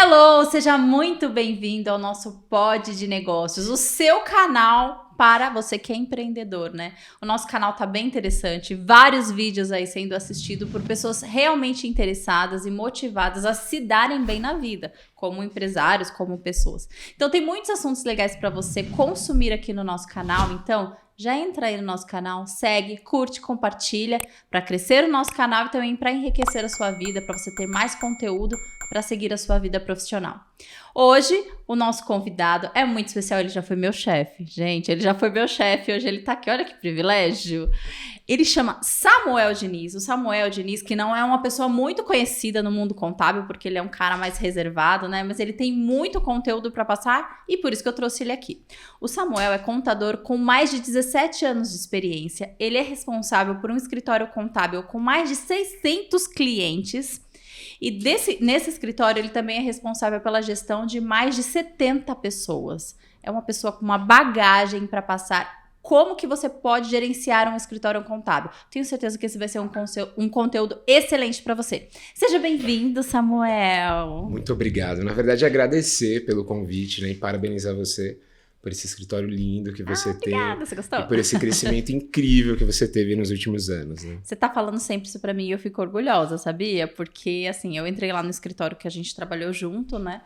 Hello, seja muito bem-vindo ao nosso Pod de Negócios, o seu canal para você que é empreendedor, né? O nosso canal tá bem interessante, vários vídeos aí sendo assistidos por pessoas realmente interessadas e motivadas a se darem bem na vida, como empresários, como pessoas. Então tem muitos assuntos legais para você consumir aqui no nosso canal, então já entra aí no nosso canal, segue, curte, compartilha para crescer o nosso canal e também para enriquecer a sua vida, para você ter mais conteúdo para seguir a sua vida profissional. Hoje, o nosso convidado é muito especial, ele já foi meu chefe. Gente, ele já foi meu chefe, hoje ele tá aqui, olha que privilégio. Ele chama Samuel Diniz. O Samuel Diniz, que não é uma pessoa muito conhecida no mundo contábil, porque ele é um cara mais reservado, né? Mas ele tem muito conteúdo para passar e por isso que eu trouxe ele aqui. O Samuel é contador com mais de 17 anos de experiência. Ele é responsável por um escritório contábil com mais de 600 clientes. E nesse escritório, ele também é responsável pela gestão de mais de 70 pessoas. É uma pessoa com uma bagagem para passar como que você pode gerenciar um escritório contábil. Tenho certeza que esse vai ser um conteúdo excelente para você. Seja bem-vindo, Samuel. Muito obrigado. Na verdade, agradecer pelo convite, né, e parabenizar você por esse escritório lindo que você tem. Obrigada, você gostou? E por esse crescimento incrível que você teve nos últimos anos, né? Você tá falando sempre isso pra mim e eu fico orgulhosa, sabia? Porque, assim, eu entrei lá no escritório que a gente trabalhou junto, né?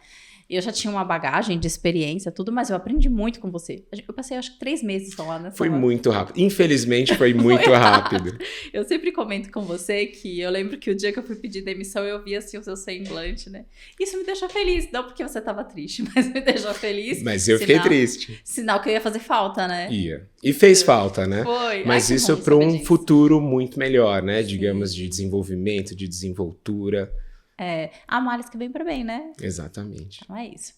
E eu já tinha uma bagagem de experiência, tudo, mas eu aprendi muito com você. Eu passei, acho que 3 meses só lá, né? Foi muito rápido. Infelizmente, foi muito rápido. Eu sempre comento com você que eu lembro que o dia que eu fui pedir demissão, eu vi, assim, o seu semblante, né? Isso me deixou feliz. Não porque você tava triste, mas me deixou feliz. Mas eu fiquei triste. Sinal que eu ia fazer falta, né? Ia. E fez falta, né? Foi. Mas isso para um futuro muito melhor, né? Digamos, de desenvolvimento, de desenvoltura. Há males que vem para bem, né? Exatamente. Então é isso.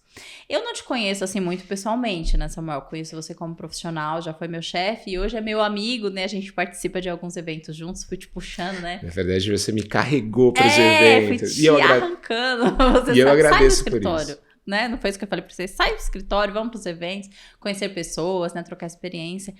Eu não te conheço assim muito pessoalmente, né, Samuel? Conheço você como profissional, já foi meu chefe e hoje é meu amigo, né? A gente participa de alguns eventos juntos, fui te puxando, né? Na verdade, você me carregou para os eventos. Fui te arrancando. Você eu agradeço sai do escritório, por isso. Né? Não foi isso que eu falei para você? Sai do escritório, vamos para os eventos, conhecer pessoas, né? Trocar experiência.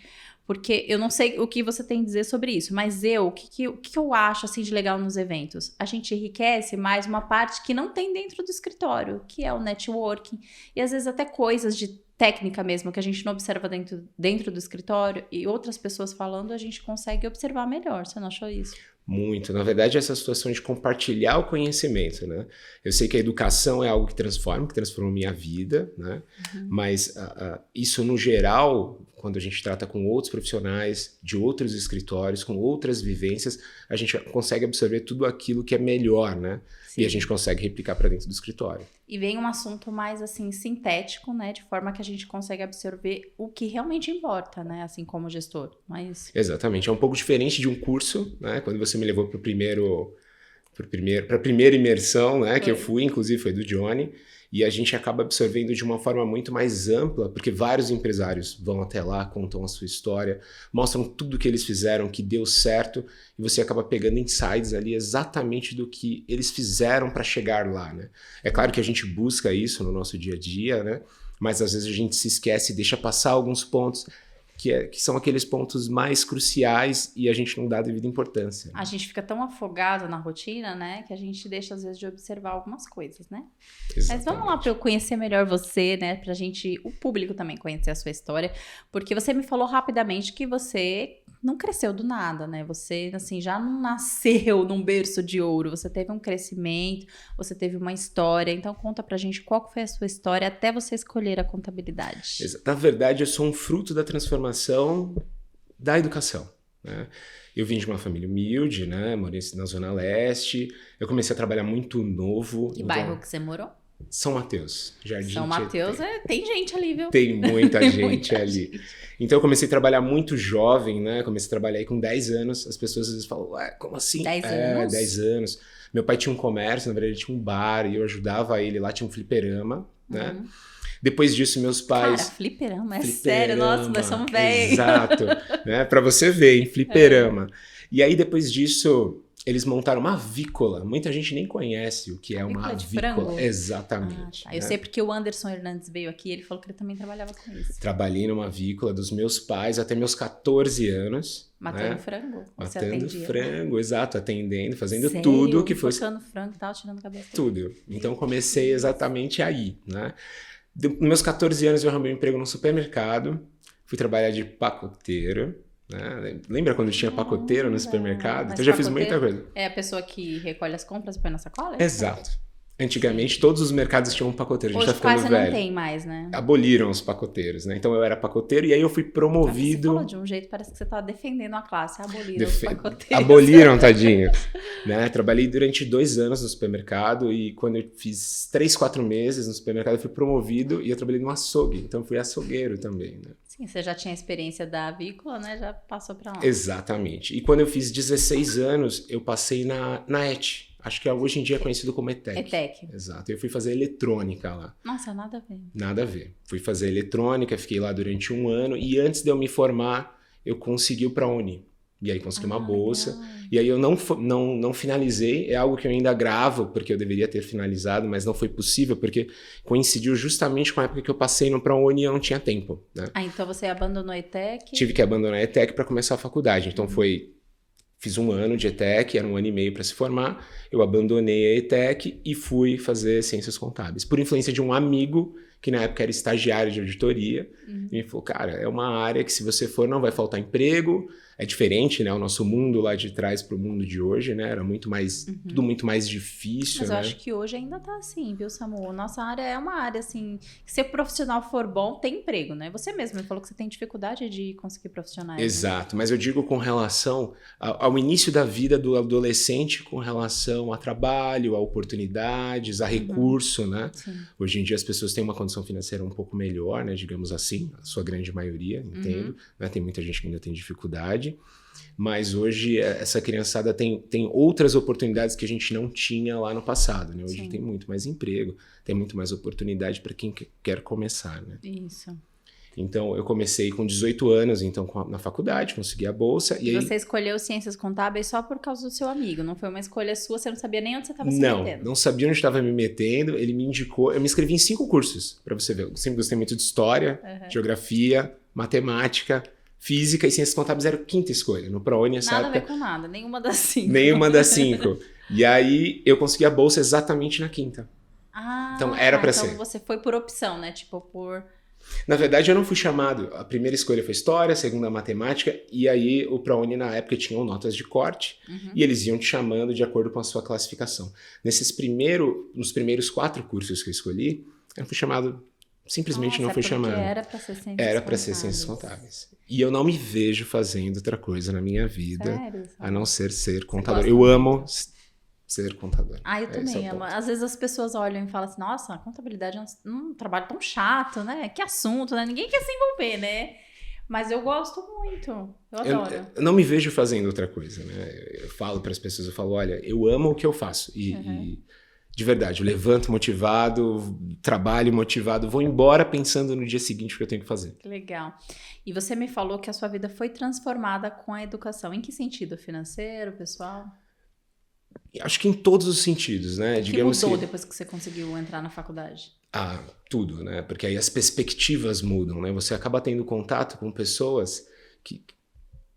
Porque eu não sei o que você tem a dizer sobre isso, mas o que eu acho assim de legal nos eventos? A gente enriquece mais uma parte que não tem dentro do escritório, que é o networking. E às vezes até coisas de técnica mesmo, que a gente não observa dentro do escritório e outras pessoas falando, a gente consegue observar melhor. Você não achou isso? Muito. Na verdade, essa situação de compartilhar o conhecimento, né? Eu sei que a educação é algo que transforma minha vida, né? Uhum. Mas isso, no geral, quando a gente trata com outros profissionais, de outros escritórios, com outras vivências, a gente consegue absorver tudo aquilo que é melhor, né? Sim. E a gente consegue replicar para dentro do escritório. E vem um assunto mais, assim, sintético, né? De forma que a gente consegue absorver o que realmente importa, né? Assim, como gestor. Mas... Exatamente. É um pouco diferente de um curso, né? Quando você me levou para a primeira imersão, né? Que eu fui, inclusive foi do Johnny. E a gente acaba absorvendo de uma forma muito mais ampla, porque vários empresários vão até lá, contam a sua história, mostram tudo que eles fizeram, que deu certo, e você acaba pegando insights ali exatamente do que eles fizeram para chegar lá, né? É claro que a gente busca isso no nosso dia a dia, né? Mas às vezes a gente se esquece e deixa passar alguns pontos que são aqueles pontos mais cruciais e a gente não dá a devida importância. A gente fica tão afogado na rotina, né, que a gente deixa às vezes de observar algumas coisas, né? Exatamente. Mas vamos lá para eu conhecer melhor você, né, pra gente, o público também conhecer a sua história, porque você me falou rapidamente que você não cresceu do nada, né? Você, assim, já não nasceu num berço de ouro, você teve um crescimento, você teve uma história, então conta pra gente qual foi a sua história até você escolher a contabilidade. Na verdade, eu sou um fruto da transformação da educação, né? Eu vim de uma família humilde, né? Morei na Zona Leste, eu comecei a trabalhar muito novo. Que bairro que você morou? São Mateus, Jardim. São Mateus, tem gente ali, viu? Tem muita gente ali. Então eu comecei a trabalhar muito jovem, né? Comecei a trabalhar aí com 10 anos. As pessoas às vezes falam, ué, como assim? 10 anos? 10 anos. Meu pai tinha um comércio, na verdade ele tinha um bar e eu ajudava ele lá, tinha um fliperama, né? Depois disso, meus pais... Cara, fliperama, sério, nossa, nós somos velhos. Exato, né? Pra você ver, em fliperama. E aí, depois disso, eles montaram uma avícola. Muita gente nem conhece o que é uma de avícola. frango? Exatamente. Eu sei porque o Anderson Hernandes veio aqui, ele falou que ele também trabalhava com isso. Trabalhei numa avícola dos meus pais até meus 14 anos. Matando frango? Matando frango, exato, atendendo, fazendo Sério? tudo que fosse. Matando frango e tal, tirando cabeça. Tudo. Então comecei exatamente aí, né? Nos meus 14 anos eu arrumei um emprego no supermercado, fui trabalhar de pacoteiro, né? Lembra quando tinha pacoteiro no supermercado? Então eu já fiz muita coisa. É a pessoa que recolhe as compras e põe na sacola? Exato. Antigamente, todos os mercados tinham um pacoteiro. A gente Hoje tá ficando quase velho. não tem mais, né? Aboliram os pacoteiros, né? Então eu era pacoteiro e aí eu fui promovido. Você falou de um jeito, parece que você tá defendendo a classe. Aboliram os pacoteiros. Aboliram, tadinho. Né? Trabalhei durante 2 anos no supermercado e quando eu fiz 3, 4 meses no supermercado, eu fui promovido e eu trabalhei no açougue. Então eu fui açougueiro também, né? Sim, você já tinha experiência da avícola, né? Já passou pra lá. Exatamente. E quando eu fiz 16 anos, eu passei na ET. Acho que hoje em dia é conhecido como ETEC. ETEC. Exato. Eu fui fazer eletrônica lá. Nossa, nada a ver. Nada a ver. Fui fazer eletrônica, fiquei lá durante 1 ano e antes de eu me formar, eu consegui o ProUni. E aí consegui uma bolsa. Legal. E aí eu não finalizei. É algo que eu ainda gravo, porque eu deveria ter finalizado, mas não foi possível, porque coincidiu justamente com a época que eu passei no ProUni e eu não tinha tempo, né? Então você abandonou a ETEC? Tive que abandonar a ETEC para começar a faculdade. Então fiz 1 ano de ETEC, era 1 ano e meio para se formar. Eu abandonei a ETEC e fui fazer ciências contábeis. Por influência de um amigo, que na época era estagiário de auditoria. E me falou, cara, é uma área que se você for não vai faltar emprego. É diferente, né? O nosso mundo lá de trás pro mundo de hoje, né? Era muito mais, tudo muito mais difícil, Mas né? eu acho que hoje ainda tá assim, viu, Samu? Nossa área é uma área, assim, que se o profissional for bom, tem emprego, né? Você mesmo me falou que você tem dificuldade de conseguir profissionais. Exato, mas eu digo com relação ao início da vida do adolescente, com relação a trabalho, a oportunidades, a recurso, né? Sim. Hoje em dia as pessoas têm uma condição financeira um pouco melhor, né? Digamos assim, a sua grande maioria, entendo. Né? Tem muita gente que ainda tem dificuldade. Mas hoje essa criançada tem outras oportunidades que a gente não tinha lá no passado, né? Hoje tem muito mais emprego, tem muito mais oportunidade para quem quer começar, né? Isso. Então, eu comecei com 18 anos, então, na faculdade, consegui a bolsa. E aí... Você escolheu ciências contábeis só por causa do seu amigo, não foi uma escolha sua, você não sabia nem onde você estava se metendo. Não sabia onde estava me metendo, ele me indicou, eu me inscrevi em 5 cursos, para você ver. Eu sempre gostei muito de história, geografia, matemática, física e ciências contábeis era a 5ª escolha. No ProUni, essa Nada época... a ver com nada, nenhuma das 5. Nenhuma das 5. E aí, eu consegui a bolsa exatamente na 5ª. Então, era para ser. Então, você foi por opção, né? Tipo, por... Na verdade, eu não fui chamado. A primeira escolha foi história, a segunda matemática, e aí o ProUni na época tinha notas de corte, e eles iam te chamando de acordo com a sua classificação. Nos primeiros 4 cursos que eu escolhi, eu fui chamado, simplesmente não fui chamado. Era para ser ciências Era para ser ciências contábeis. E eu não me vejo fazendo outra coisa na minha vida, Sério? a não ser contador. gosta Eu muito? amo ser contador. Eu também amo. Às vezes as pessoas olham e falam assim, nossa, a contabilidade é um trabalho tão chato, né? Que assunto, né? Ninguém quer se envolver, né? Mas eu gosto muito. Eu adoro. Eu não me vejo fazendo outra coisa, né? Eu falo para as pessoas, eu falo, olha, eu amo o que eu faço. E de verdade, eu levanto motivado, trabalho motivado, vou embora pensando no dia seguinte o que eu tenho que fazer. Que legal. E você me falou que a sua vida foi transformada com a educação. Em que sentido? Financeiro, pessoal? Acho que em todos os sentidos, né? O que mudou depois que você conseguiu entrar na faculdade? Tudo, né? Porque aí as perspectivas mudam, né? Você acaba tendo contato com pessoas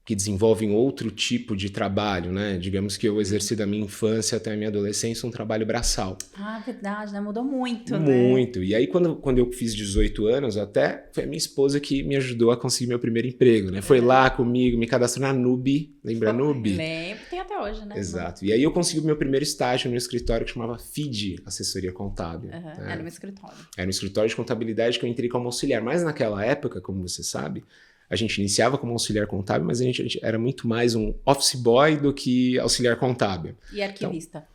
que desenvolvem outro tipo de trabalho, né? Digamos que eu exerci da minha infância até a minha adolescência um trabalho braçal. Verdade, né? Mudou muito, Muito. E aí, quando eu fiz 18 anos, até foi a minha esposa que me ajudou a conseguir meu primeiro emprego, né? Foi lá comigo, me cadastrou na Nubi. Lembra a Nubi? Lembro, tem até hoje, né? Exato. E aí eu consegui o meu primeiro estágio no escritório que chamava FID, Assessoria Contábil. Né? Era um escritório. Era um escritório de contabilidade que eu entrei como auxiliar. Mas naquela época, como você sabe, a gente iniciava como auxiliar contábil, mas a gente era muito mais um office boy do que auxiliar contábil. E arquivista.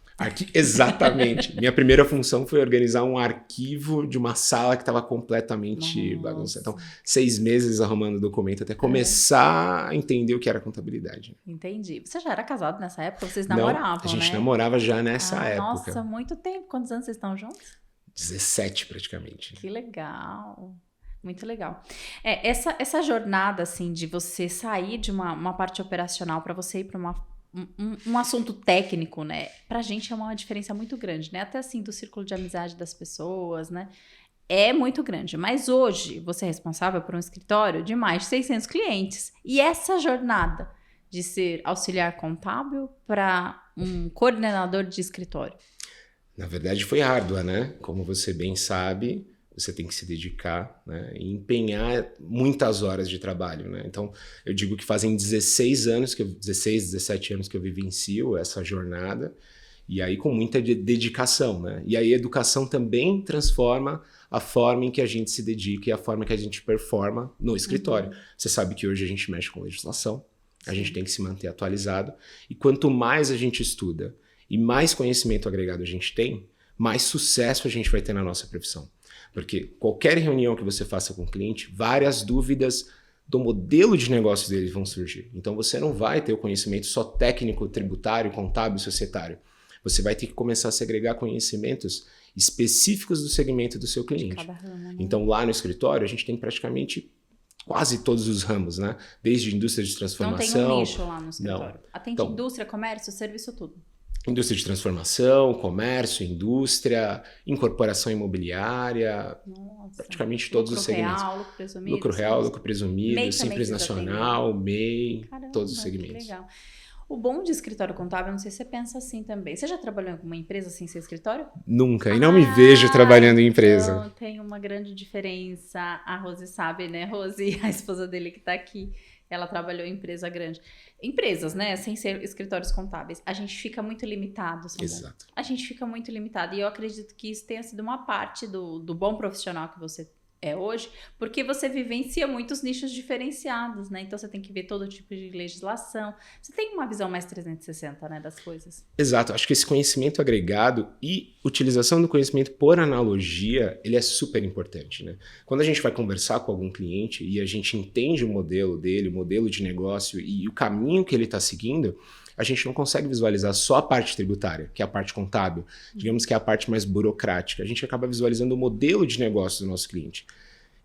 Exatamente. Minha primeira função foi organizar um arquivo de uma sala que estava completamente bagunçada. Então, 6 meses arrumando documento até começar a entender o que era contabilidade. Entendi. Você já era casado nessa época? Vocês namoravam, né? A gente namorava já nessa época. Nossa, muito tempo. Quantos anos vocês estão juntos? 17 praticamente. Que legal. Muito legal. Essa jornada, assim, de você sair de uma parte operacional para você ir para uma um assunto técnico, né? Pra gente é uma diferença muito grande, né? Até assim, do círculo de amizade das pessoas, né? É muito grande. Mas hoje, você é responsável por um escritório de mais de 600 clientes. E essa jornada de ser auxiliar contábil para um coordenador de escritório? Na verdade, foi árdua, né? Como você bem sabe, você tem que se dedicar, né? E empenhar muitas horas de trabalho, né? Então, eu digo que fazem 16 anos, 17 anos que eu vivencio essa jornada, e aí com muita dedicação, né? E aí a educação também transforma a forma em que a gente se dedica e a forma que a gente performa no escritório. Você sabe que hoje a gente mexe com legislação, a gente tem que se manter atualizado, e quanto mais a gente estuda e mais conhecimento agregado a gente tem, mais sucesso a gente vai ter na nossa profissão. Porque qualquer reunião que você faça com o cliente, várias dúvidas do modelo de negócio deles vão surgir. Então você não vai ter o conhecimento só técnico, tributário, contábil, societário. Você vai ter que começar a segregar conhecimentos específicos do segmento do seu cliente. De cada ramo, né? Então lá no escritório a gente tem praticamente quase todos os ramos, né? Desde indústria de transformação. Não tem um nicho lá no escritório. Não. Atende Então, indústria, comércio, serviço, tudo. Indústria de transformação, comércio, indústria, incorporação imobiliária, Nossa. praticamente todos os segmentos. Lucro real, lucro presumido. Lucro real, lucro presumido, MEI Simples também vocês Nacional, MEI, Caramba, todos os que segmentos. legal. O bom de escritório contábil, não sei se você pensa assim também. Você já trabalhou em alguma empresa sem ser escritório? Nunca, e não me vejo trabalhando em empresa. Então tem uma grande diferença. A Rose sabe, né? Rose, a esposa dele que tá aqui, ela trabalhou em empresa grande. Empresas, né? Sem ser escritórios contábeis. A gente fica muito limitado, Samuel. Exato. A gente fica muito limitado. E eu acredito que isso tenha sido uma parte do bom profissional que você é hoje, porque você vivencia muitos nichos diferenciados, né? Então você tem que ver todo tipo de legislação. Você tem uma visão mais 360, né, das coisas. Exato, acho que esse conhecimento agregado e utilização do conhecimento por analogia, ele é super importante, né? Quando a gente vai conversar com algum cliente e a gente entende o modelo dele, o modelo de negócio e o caminho que ele está seguindo, a gente não consegue visualizar só a parte tributária, que é a parte contábil, digamos que é a parte mais burocrática. A gente acaba visualizando o modelo de negócio do nosso cliente.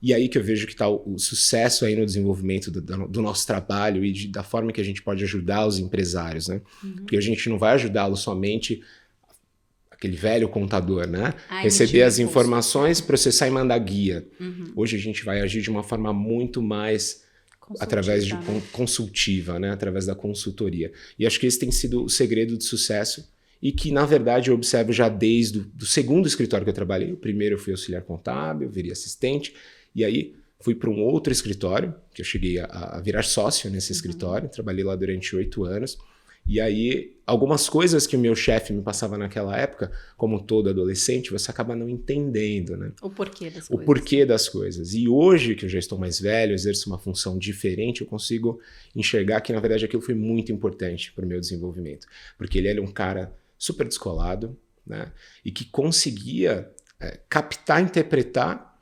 E aí que eu vejo que está o sucesso aí no desenvolvimento do nosso trabalho e da forma que a gente pode ajudar os empresários, né? Porque a gente não vai ajudá-lo somente, aquele velho contador, né? Receber as informações, processar e mandar guia. Hoje a gente vai agir de uma forma muito mais através de consultiva, né? Através da consultoria. E acho que esse tem sido o segredo de sucesso e que, na verdade, eu observo já desde o segundo escritório que eu trabalhei. O primeiro eu fui auxiliar contábil, virei assistente, e aí fui para um outro escritório, que eu cheguei a virar sócio nesse escritório, trabalhei lá durante 8 anos. E aí, algumas coisas que o meu chefe me passava naquela época, como todo adolescente, você acaba não entendendo, né? O porquê das coisas. O porquê das coisas. E hoje, que eu já estou mais velho, exerço uma função diferente, eu consigo enxergar que, na verdade, aquilo foi muito importante para o meu desenvolvimento. Porque ele era um cara super descolado, né? E que conseguia captar, interpretar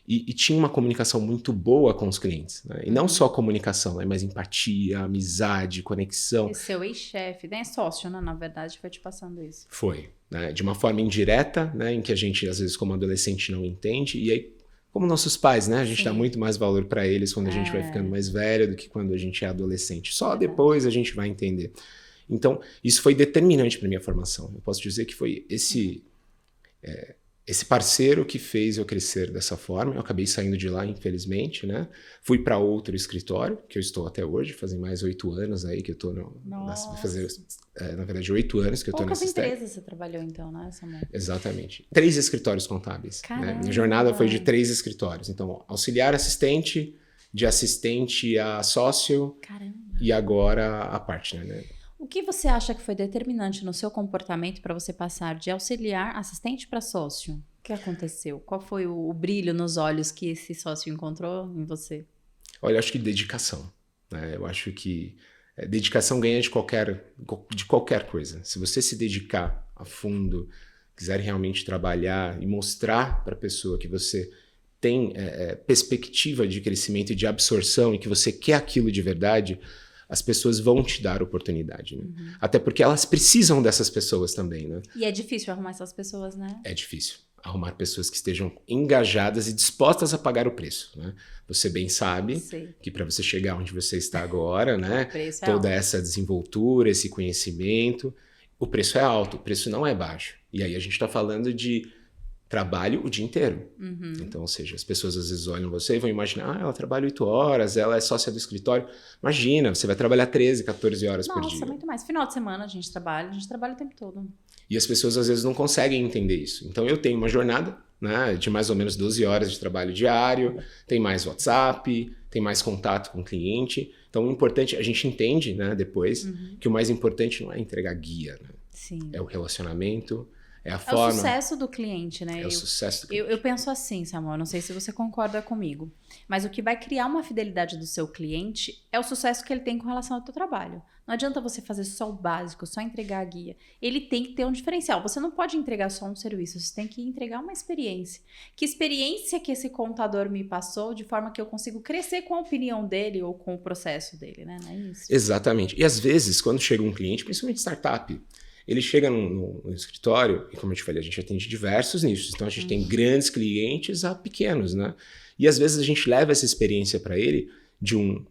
e tinha uma comunicação muito boa com os clientes, né? E não só comunicação, né? Mas empatia, amizade, conexão. E seu ex-chefe, né? Sócio, né? Na verdade, foi te passando isso. Foi, né? De uma forma indireta, né? Em que a gente, às vezes, como adolescente, não entende. E aí, como nossos pais, né? A gente dá muito mais valor para eles quando a gente vai ficando mais velho do que quando a gente é adolescente. Só depois a gente vai entender. Então, isso foi determinante para minha formação. Eu posso dizer que foi esse parceiro que fez eu crescer dessa forma. Eu acabei saindo de lá, infelizmente, né? Fui para outro escritório, que eu estou até hoje, fazem mais 8 anos aí que eu estou na verdade, 8 anos que eu estou nessa Poucas empresas você trabalhou então, né, Samuel? Exatamente. 3 escritórios contábeis. Né? Minha jornada foi de 3 escritórios. Então, auxiliar assistente, de assistente a sócio. Caramba. E agora a partner, né? O que você acha que foi determinante no seu comportamento para você passar de auxiliar assistente para sócio? O que aconteceu? Qual foi o brilho nos olhos que esse sócio encontrou em você? Olha, eu acho que dedicação, né? Eu acho que dedicação ganha de qualquer coisa. Se você se dedicar a fundo, quiser realmente trabalhar e mostrar para a pessoa que você tem perspectiva de crescimento e de absorção e que você quer aquilo de verdade, as pessoas vão te dar oportunidade, né? Até porque elas precisam dessas pessoas também, né? E é difícil arrumar essas pessoas, né? É difícil. arrumar pessoas que estejam engajadas e dispostas a pagar o preço, né? Você bem sabe que para você chegar onde você está agora, né? Toda essa desenvoltura, esse conhecimento, o preço é alto, o preço não é baixo. E aí a gente está falando de trabalho o dia inteiro. Então, ou seja, as pessoas às vezes olham você e vão imaginar, ela trabalha 8 horas, ela é sócia do escritório. Imagina, você vai trabalhar 13, 14 horas por dia. Nossa, muito mais. Final de semana a gente trabalha o tempo todo. E as pessoas às vezes não conseguem entender isso. Então eu tenho uma jornada, né, de mais ou menos 12 horas de trabalho diário, tem mais WhatsApp, tem mais contato com o cliente. Então o importante, a gente entende, né, depois, que o mais importante não é entregar guia, né? Sim. É o relacionamento, é a forma. É o sucesso do cliente, né? É o sucesso do cliente. Eu penso assim, Samuel, não sei se você concorda comigo, mas o que vai criar uma fidelidade do seu cliente é o sucesso que ele tem com relação ao teu trabalho. Não adianta você fazer só o básico, só entregar a guia. Ele tem que ter um diferencial. Você não pode entregar só um serviço, você tem que entregar uma experiência. Que experiência que esse contador me passou, de forma que eu consigo crescer com a opinião dele ou com o processo dele, né? Não é isso? Exatamente. E às vezes, quando chega um cliente, principalmente startup, ele chega no escritório, e como eu te falei, a gente atende diversos nichos. Então a gente tem grandes clientes a pequenos, né? E às vezes a gente leva essa experiência para ele de um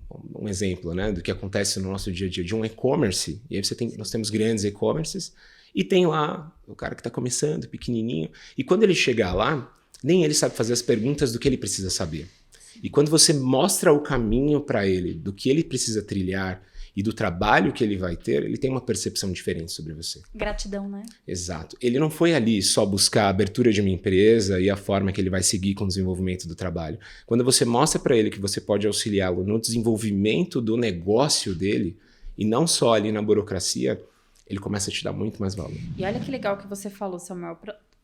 exemplo, né, do que acontece no nosso dia a dia, de um e-commerce. E aí nós temos grandes e-commerces e tem lá o cara que está começando, pequenininho. E quando ele chegar lá, nem ele sabe fazer as perguntas do que ele precisa saber. E quando você mostra o caminho para ele, do que ele precisa trilhar e do trabalho que ele vai ter, ele tem uma percepção diferente sobre você. Gratidão, né? Exato. Ele não foi ali só buscar a abertura de uma empresa e a forma que ele vai seguir com o desenvolvimento do trabalho. Quando você mostra para ele que você pode auxiliá-lo no desenvolvimento do negócio dele, e não só ali na burocracia, ele começa a te dar muito mais valor. E olha que legal que você falou, Samuel.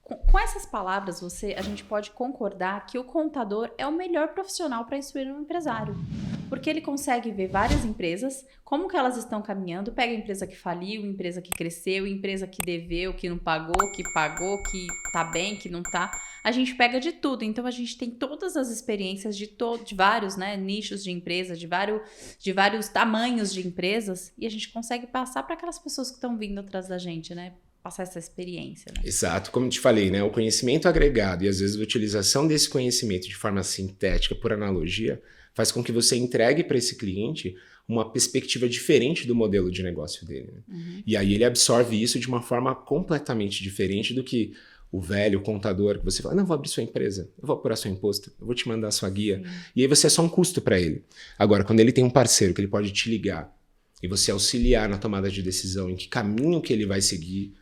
Com essas palavras, a gente pode concordar que o contador é o melhor profissional para instruir um empresário. Porque ele consegue ver várias empresas, como que elas estão caminhando, pega a empresa que faliu, empresa que cresceu, empresa que deveu, que não pagou, que tá bem, que não tá. A gente pega de tudo. Então, a gente tem todas as experiências de vários, né, nichos de empresa, de vários tamanhos de empresas, e a gente consegue passar para aquelas pessoas que estão vindo atrás da gente, né? Passar essa experiência, né? Exato, como eu te falei, né? O conhecimento agregado e às vezes a utilização desse conhecimento de forma sintética, por analogia, faz com que você entregue para esse cliente uma perspectiva diferente do modelo de negócio dele. Né? E aí ele absorve isso de uma forma completamente diferente do que o velho contador que você fala, não, eu vou abrir sua empresa, eu vou apurar seu imposto, eu vou te mandar a sua guia. E aí você é só um custo para ele. Agora, quando ele tem um parceiro que ele pode te ligar e você auxiliar na tomada de decisão, em que caminho que ele vai seguir,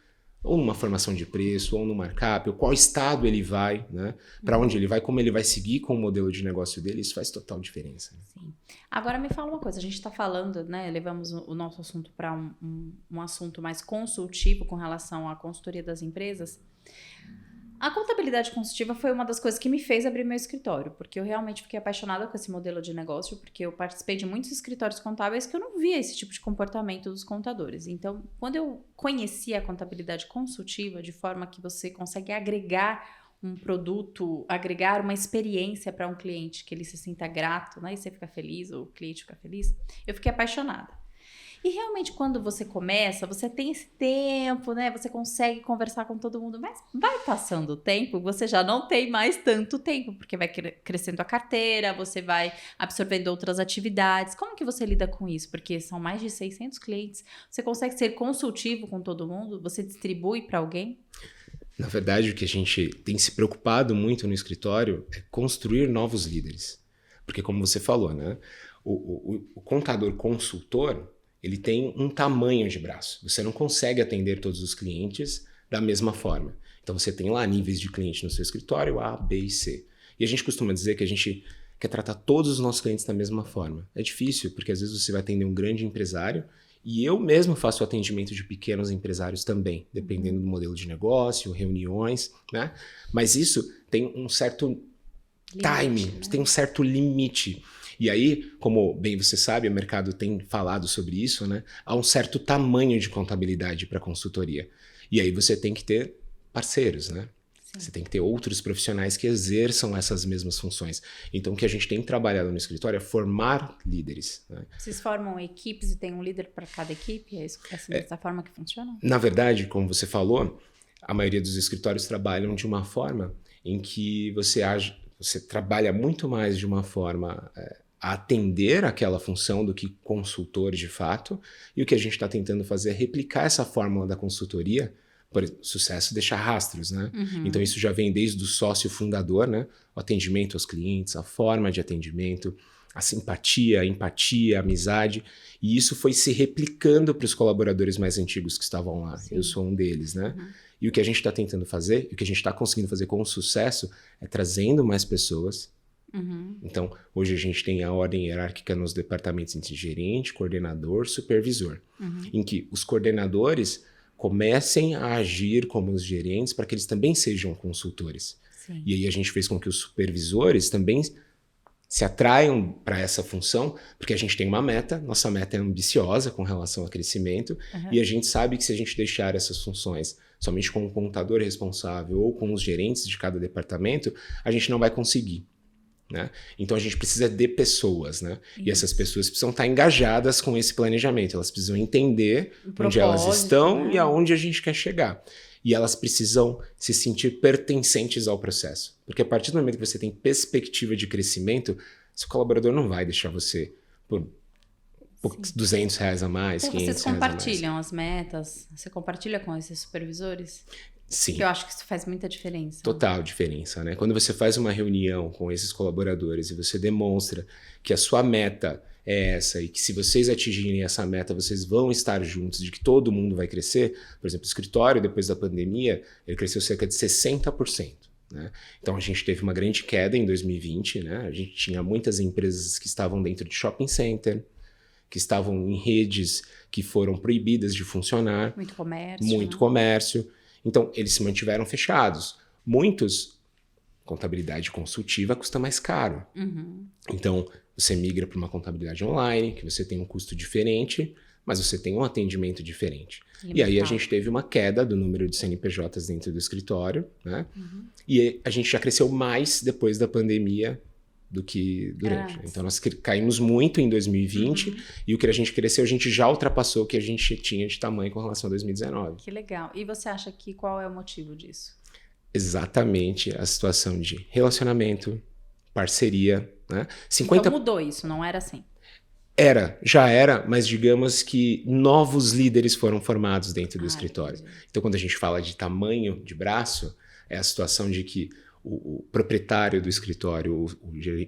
ou numa formação de preço, ou no markup, ou qual estado ele vai, né? Para onde ele vai, como ele vai seguir com o modelo de negócio dele, isso faz total diferença. Sim. Agora me fala uma coisa, a gente está falando, né? Levamos o nosso assunto para um assunto mais consultivo com relação à consultoria das empresas. A contabilidade consultiva foi uma das coisas que me fez abrir meu escritório, porque eu realmente fiquei apaixonada com esse modelo de negócio, porque eu participei de muitos escritórios contábeis que eu não via esse tipo de comportamento dos contadores. Então, quando eu conheci a contabilidade consultiva, de forma que você consegue agregar um produto, agregar uma experiência para um cliente, que ele se sinta grato, né? E você fica feliz, ou o cliente fica feliz, eu fiquei apaixonada. E realmente, quando você começa, você tem esse tempo, né? Você consegue conversar com todo mundo, mas vai passando o tempo, você já não tem mais tanto tempo, porque vai crescendo a carteira, você vai absorvendo outras atividades. Como que você lida com isso? Porque são mais de 600 clientes. Você consegue ser consultivo com todo mundo? Você distribui para alguém? Na verdade, o que a gente tem se preocupado muito no escritório é construir novos líderes. Porque, como você falou, né? O contador consultor, ele tem um tamanho de braço. Você não consegue atender todos os clientes da mesma forma. Então você tem lá níveis de cliente no seu escritório, A, B e C. E a gente costuma dizer que a gente quer tratar todos os nossos clientes da mesma forma. É difícil, porque às vezes você vai atender um grande empresário, e eu mesmo faço atendimento de pequenos empresários também, dependendo do modelo de negócio, reuniões, né? Mas isso tem um certo time, né? Tem um certo limite. E aí, como bem você sabe, o mercado tem falado sobre isso, né? Há um certo tamanho de contabilidade para consultoria. E aí você tem que ter parceiros, né? Sim. Você tem que ter outros profissionais que exerçam essas mesmas funções. Então, o que a gente tem trabalhado no escritório é formar líderes. Né? Vocês formam equipes e tem um líder para cada equipe? É isso, essa forma que funciona? Na verdade, como você falou, a maioria dos escritórios trabalham de uma forma em que você trabalha muito mais de uma forma a atender aquela função do que consultor de fato, e o que a gente está tentando fazer é replicar essa fórmula da consultoria. Por sucesso deixa rastros, né? Então isso já vem desde o sócio fundador, né? O atendimento aos clientes, a forma de atendimento, a simpatia, a empatia, a amizade, e isso foi se replicando para os colaboradores mais antigos que estavam lá. Sim. Eu sou um deles, né? E o que a gente está tentando fazer, e o que a gente está conseguindo fazer com sucesso, é trazendo mais pessoas. Então, hoje a gente tem a ordem hierárquica nos departamentos entre gerente, coordenador, supervisor, em que os coordenadores comecem a agir como os gerentes para que eles também sejam consultores. Sim. E aí a gente fez com que os supervisores também se atraiam para essa função, porque a gente tem uma meta, nossa meta é ambiciosa com relação ao crescimento, e a gente sabe que se a gente deixar essas funções somente com o contador responsável ou com os gerentes de cada departamento, a gente não vai conseguir. Né? Então a gente precisa de pessoas, né? E essas pessoas precisam estar engajadas com esse planejamento, elas precisam entender onde elas estão, né? E aonde a gente quer chegar. E elas precisam se sentir pertencentes ao processo. Porque a partir do momento que você tem perspectiva de crescimento, seu colaborador não vai deixar você por R$200 a mais, então, R$500 a mais. Vocês compartilham as metas? Você compartilha com esses supervisores? Sim. Porque eu acho que isso faz muita diferença. Total diferença, né? Quando você faz uma reunião com esses colaboradores e você demonstra que a sua meta é essa e que se vocês atingirem essa meta, vocês vão estar juntos, de que todo mundo vai crescer. Por exemplo, o escritório, depois da pandemia, ele cresceu cerca de 60%. Né? Então, a gente teve uma grande queda em 2020. Né? A gente tinha muitas empresas que estavam dentro de shopping center, que estavam em redes que foram proibidas de funcionar. Muito comércio. Muito comércio. Então, eles se mantiveram fechados. Muitos, contabilidade consultiva custa mais caro. Então, você migra para uma contabilidade online, que você tem um custo diferente, mas você tem um atendimento diferente. E aí a gente teve uma queda do número de CNPJs dentro do escritório, né? E a gente já cresceu mais depois da pandemia do que durante. Então, nós caímos muito em 2020 e o que a gente cresceu, a gente já ultrapassou o que a gente tinha de tamanho com relação a 2019. Que legal. E você acha que qual é o motivo disso? Exatamente a situação de relacionamento, parceria, né? Então mudou isso, não era assim? Já era, mas digamos que novos líderes foram formados dentro do escritório. Entendi. Então, quando a gente fala de tamanho de braço, é a situação de que o proprietário do escritório,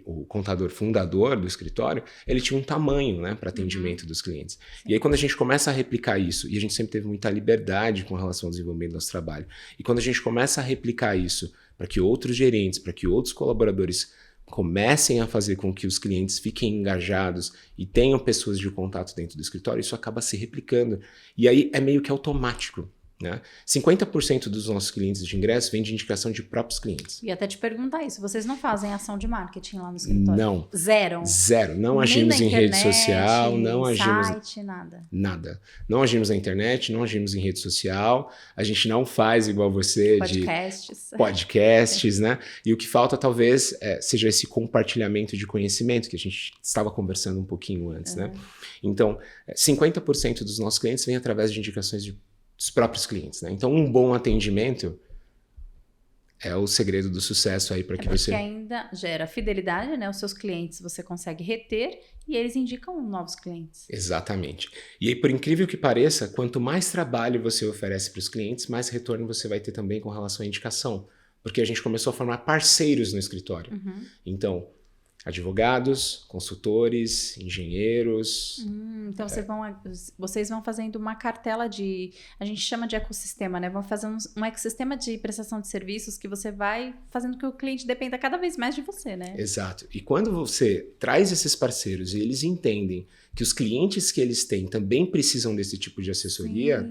o contador fundador do escritório, ele tinha um tamanho, né, para atendimento dos clientes. Sim. E aí quando a gente começa a replicar isso, e a gente sempre teve muita liberdade com relação ao desenvolvimento do nosso trabalho, e quando a gente começa a replicar isso para que outros gerentes, para que outros colaboradores comecem a fazer com que os clientes fiquem engajados e tenham pessoas de contato dentro do escritório, isso acaba se replicando. E aí é meio que automático. Né? 50% dos nossos clientes de ingresso vem de indicação de próprios clientes. E até te perguntar isso, vocês não fazem ação de marketing lá no escritório? Não. Zero? Zero. Não agimos em rede social, não agimos... site, nada? Nada. Não agimos na internet, não agimos em rede social, a gente não faz igual você podcasts, né? E o que falta talvez seja esse compartilhamento de conhecimento que a gente estava conversando um pouquinho antes, né? Então, 50% dos nossos clientes vêm através de indicações dos próprios clientes, né? Então, um bom atendimento é o segredo do sucesso aí para que você... Porque ainda gera fidelidade, né? Os seus clientes você consegue reter e eles indicam novos clientes. Exatamente. E aí, por incrível que pareça, quanto mais trabalho você oferece para os clientes, mais retorno você vai ter também com relação à indicação. Porque a gente começou a formar parceiros no escritório. Então, advogados, consultores, engenheiros. Então vocês vão fazendo uma cartela de... A gente chama de ecossistema, né? Vão fazendo um ecossistema de prestação de serviços que você vai fazendo que o cliente dependa cada vez mais de você, né? Exato. E quando você traz esses parceiros e eles entendem que os clientes que eles têm também precisam desse tipo de assessoria,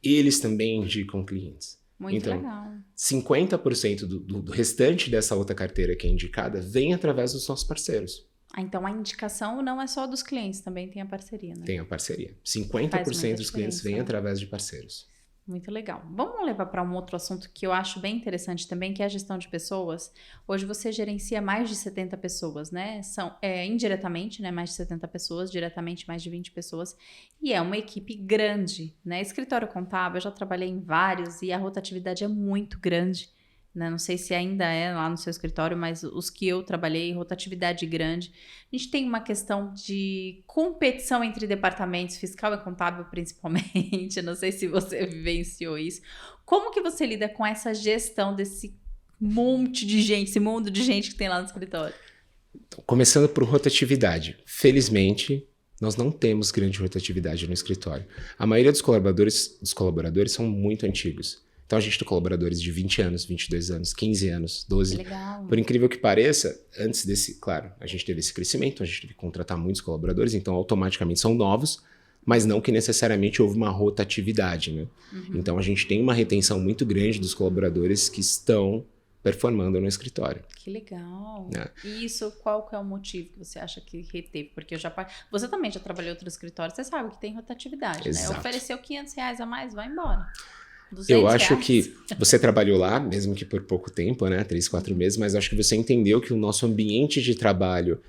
eles também indicam clientes. Muito legal. 50% do restante dessa outra carteira que é indicada vem através dos nossos parceiros. Então a indicação não é só dos clientes, também tem a parceria, né? Tem a parceria. 50% dos clientes vêm através de parceiros. Muito legal. Vamos levar para um outro assunto que eu acho bem interessante também, que é a gestão de pessoas. Hoje você gerencia mais de 70 pessoas, né? São indiretamente, né? Mais de 70 pessoas, diretamente mais de 20 pessoas. E é uma equipe grande, né? Escritório contábil, eu já trabalhei em vários e a rotatividade é muito grande. Né? Não sei se ainda é lá no seu escritório, mas os que eu trabalhei, rotatividade grande. A gente tem uma questão de competição entre departamentos, fiscal e contábil principalmente. Não sei se você vivenciou isso. Como que você lida com essa gestão desse monte de gente, esse mundo de gente que tem lá no escritório? Começando por rotatividade. Felizmente, nós não temos grande rotatividade no escritório. A maioria dos colaboradores são muito antigos. Então a gente tem colaboradores de 20 anos, 22 anos, 15 anos, 12. Legal. Por incrível que pareça, antes desse, claro, a gente teve esse crescimento, a gente teve que contratar muitos colaboradores, então automaticamente são novos, mas não que necessariamente houve uma rotatividade, né? Então a gente tem uma retenção muito grande dos colaboradores que estão performando no escritório. Que legal. E isso, qual que é o motivo que você acha que reteve? Porque você também já trabalhou em outro escritório, você sabe que tem rotatividade, Exato. né? Ofereceu R$500 a mais, vai embora. Eu acho que você trabalhou lá, mesmo que por pouco tempo, né? 3, 4 meses, mas acho que você entendeu que o nosso ambiente de trabalho,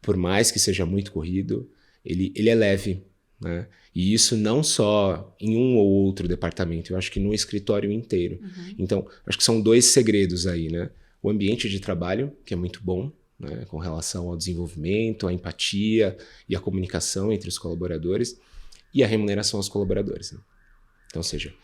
por mais que seja muito corrido, ele é leve, né? E isso não só em um ou outro departamento, eu acho que no escritório inteiro. Então, acho que são 2 segredos aí, né? O ambiente de trabalho, que é muito bom, né? Com relação ao desenvolvimento, à empatia e à comunicação entre os colaboradores, e a remuneração aos colaboradores, né? Então, ou seja,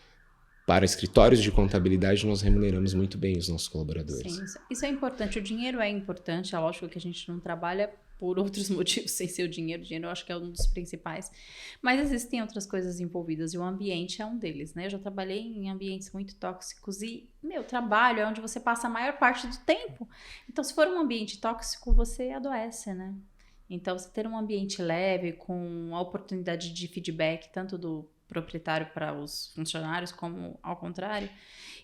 para escritórios de contabilidade, nós remuneramos muito bem os nossos colaboradores. Sim, isso é importante. O dinheiro é importante. É lógico que a gente não trabalha por outros motivos sem ser o dinheiro. O dinheiro eu acho que é um dos principais. Mas existem outras coisas envolvidas e o ambiente é um deles, né? Eu já trabalhei em ambientes muito tóxicos e, trabalho é onde você passa a maior parte do tempo. Então, se for um ambiente tóxico, você adoece, né? Então, você ter um ambiente leve, com a oportunidade de feedback, tanto do proprietário para os funcionários, como ao contrário,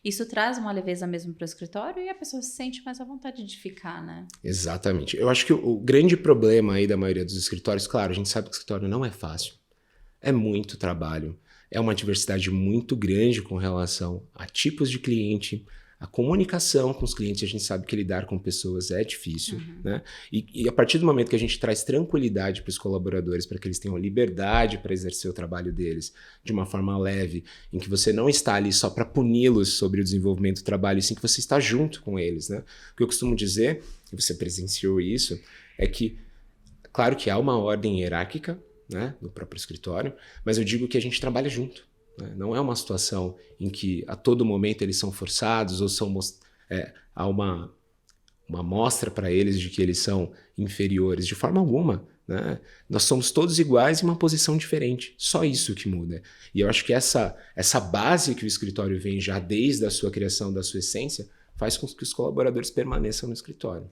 isso traz uma leveza mesmo para o escritório e a pessoa se sente mais à vontade de ficar, né? Exatamente. Eu acho que o grande problema aí da maioria dos escritórios, claro, a gente sabe que o escritório não é fácil, é muito trabalho, é uma diversidade muito grande com relação a tipos de cliente, a comunicação com os clientes, a gente sabe que lidar com pessoas é difícil, né? E a partir do momento que a gente traz tranquilidade para os colaboradores, para que eles tenham liberdade para exercer o trabalho deles de uma forma leve, em que você não está ali só para puni-los sobre o desenvolvimento do trabalho, e sim que você está junto com eles, né? O que eu costumo dizer, e você presenciou isso, é que, claro que há uma ordem hierárquica, né, no próprio escritório, mas eu digo que a gente trabalha junto. Não é uma situação em que a todo momento eles são forçados ou há uma mostra para eles de que eles são inferiores, de forma alguma, né? Nós somos todos iguais em uma posição diferente, só isso que muda. E eu acho que essa base que o escritório vem já desde a sua criação, da sua essência, faz com que os colaboradores permaneçam no escritório.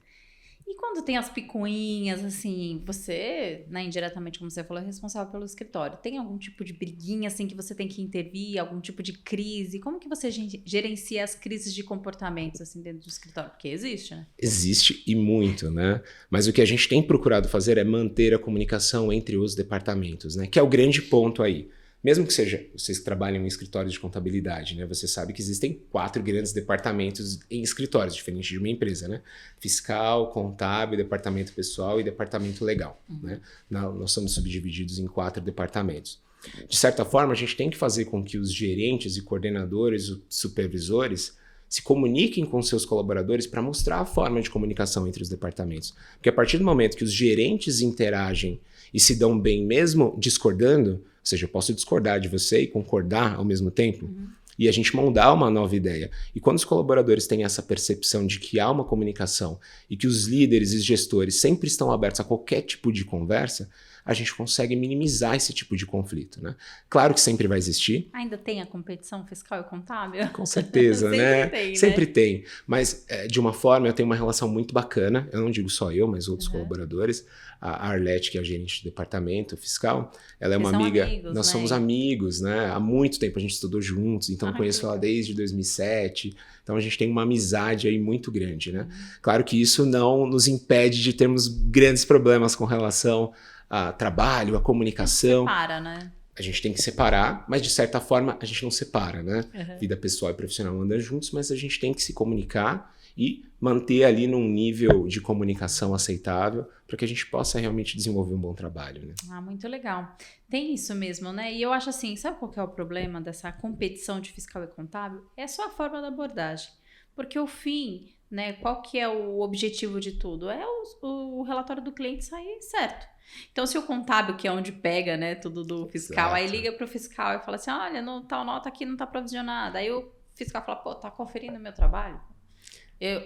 E quando tem as picuinhas, assim, você, né, indiretamente, como você falou, é responsável pelo escritório. Tem algum tipo de briguinha, assim, que você tem que intervir? Algum tipo de crise? Como que você gerencia as crises de comportamentos, assim, dentro do escritório? Porque existe, né? Existe e muito, né? Mas o que a gente tem procurado fazer é manter a comunicação entre os departamentos, né? Que é o grande ponto aí. Mesmo que seja vocês que trabalham em escritórios de contabilidade, né? Você sabe que existem 4 grandes departamentos em escritórios, diferente de uma empresa, né? Fiscal, contábil, departamento pessoal e departamento legal, né? Nós somos subdivididos em 4 departamentos. De certa forma, a gente tem que fazer com que os gerentes e coordenadores, os supervisores, se comuniquem com seus colaboradores para mostrar a forma de comunicação entre os departamentos. Porque a partir do momento que os gerentes interagem e se dão bem mesmo discordando, ou seja, eu posso discordar de você e concordar ao mesmo tempo, e a gente moldar uma nova ideia. E quando os colaboradores têm essa percepção de que há uma comunicação e que os líderes e os gestores sempre estão abertos a qualquer tipo de conversa, a gente consegue minimizar esse tipo de conflito, né? Claro que sempre vai existir. Ainda tem a competição fiscal e contábil? Com certeza, né? Tem, sempre né? tem. Mas, de uma forma, eu tenho uma relação muito bacana. Eu não digo só eu, mas outros colaboradores. A Arlete, que é a gerente de departamento fiscal, ela é uma amiga. Amigos, nós né? somos amigos, né? Há muito tempo a gente estudou juntos, então eu conheço ela desde 2007. Então a gente tem uma amizade aí muito grande, né? Claro que isso não nos impede de termos grandes problemas com relação a trabalho, a comunicação. Não separa, né? a gente tem que separar, mas de certa forma a gente não separa, né? Uhum. Vida pessoal e profissional andam juntos, mas a gente tem que se comunicar e manter ali num nível de comunicação aceitável para que a gente possa realmente desenvolver um bom trabalho, né? Ah, muito legal. Tem isso mesmo, né? E eu acho assim, sabe qual que é o problema dessa competição de fiscal e contábil? É só a forma da abordagem. Porque o fim, né? Qual que é o objetivo de tudo? É o relatório do cliente sair certo. Então, se o contábil, que é onde pega, né, tudo do fiscal, aí liga pro fiscal e fala assim, olha, tal nota aqui não tá provisionada. Aí o fiscal fala, pô, tá conferindo o meu trabalho?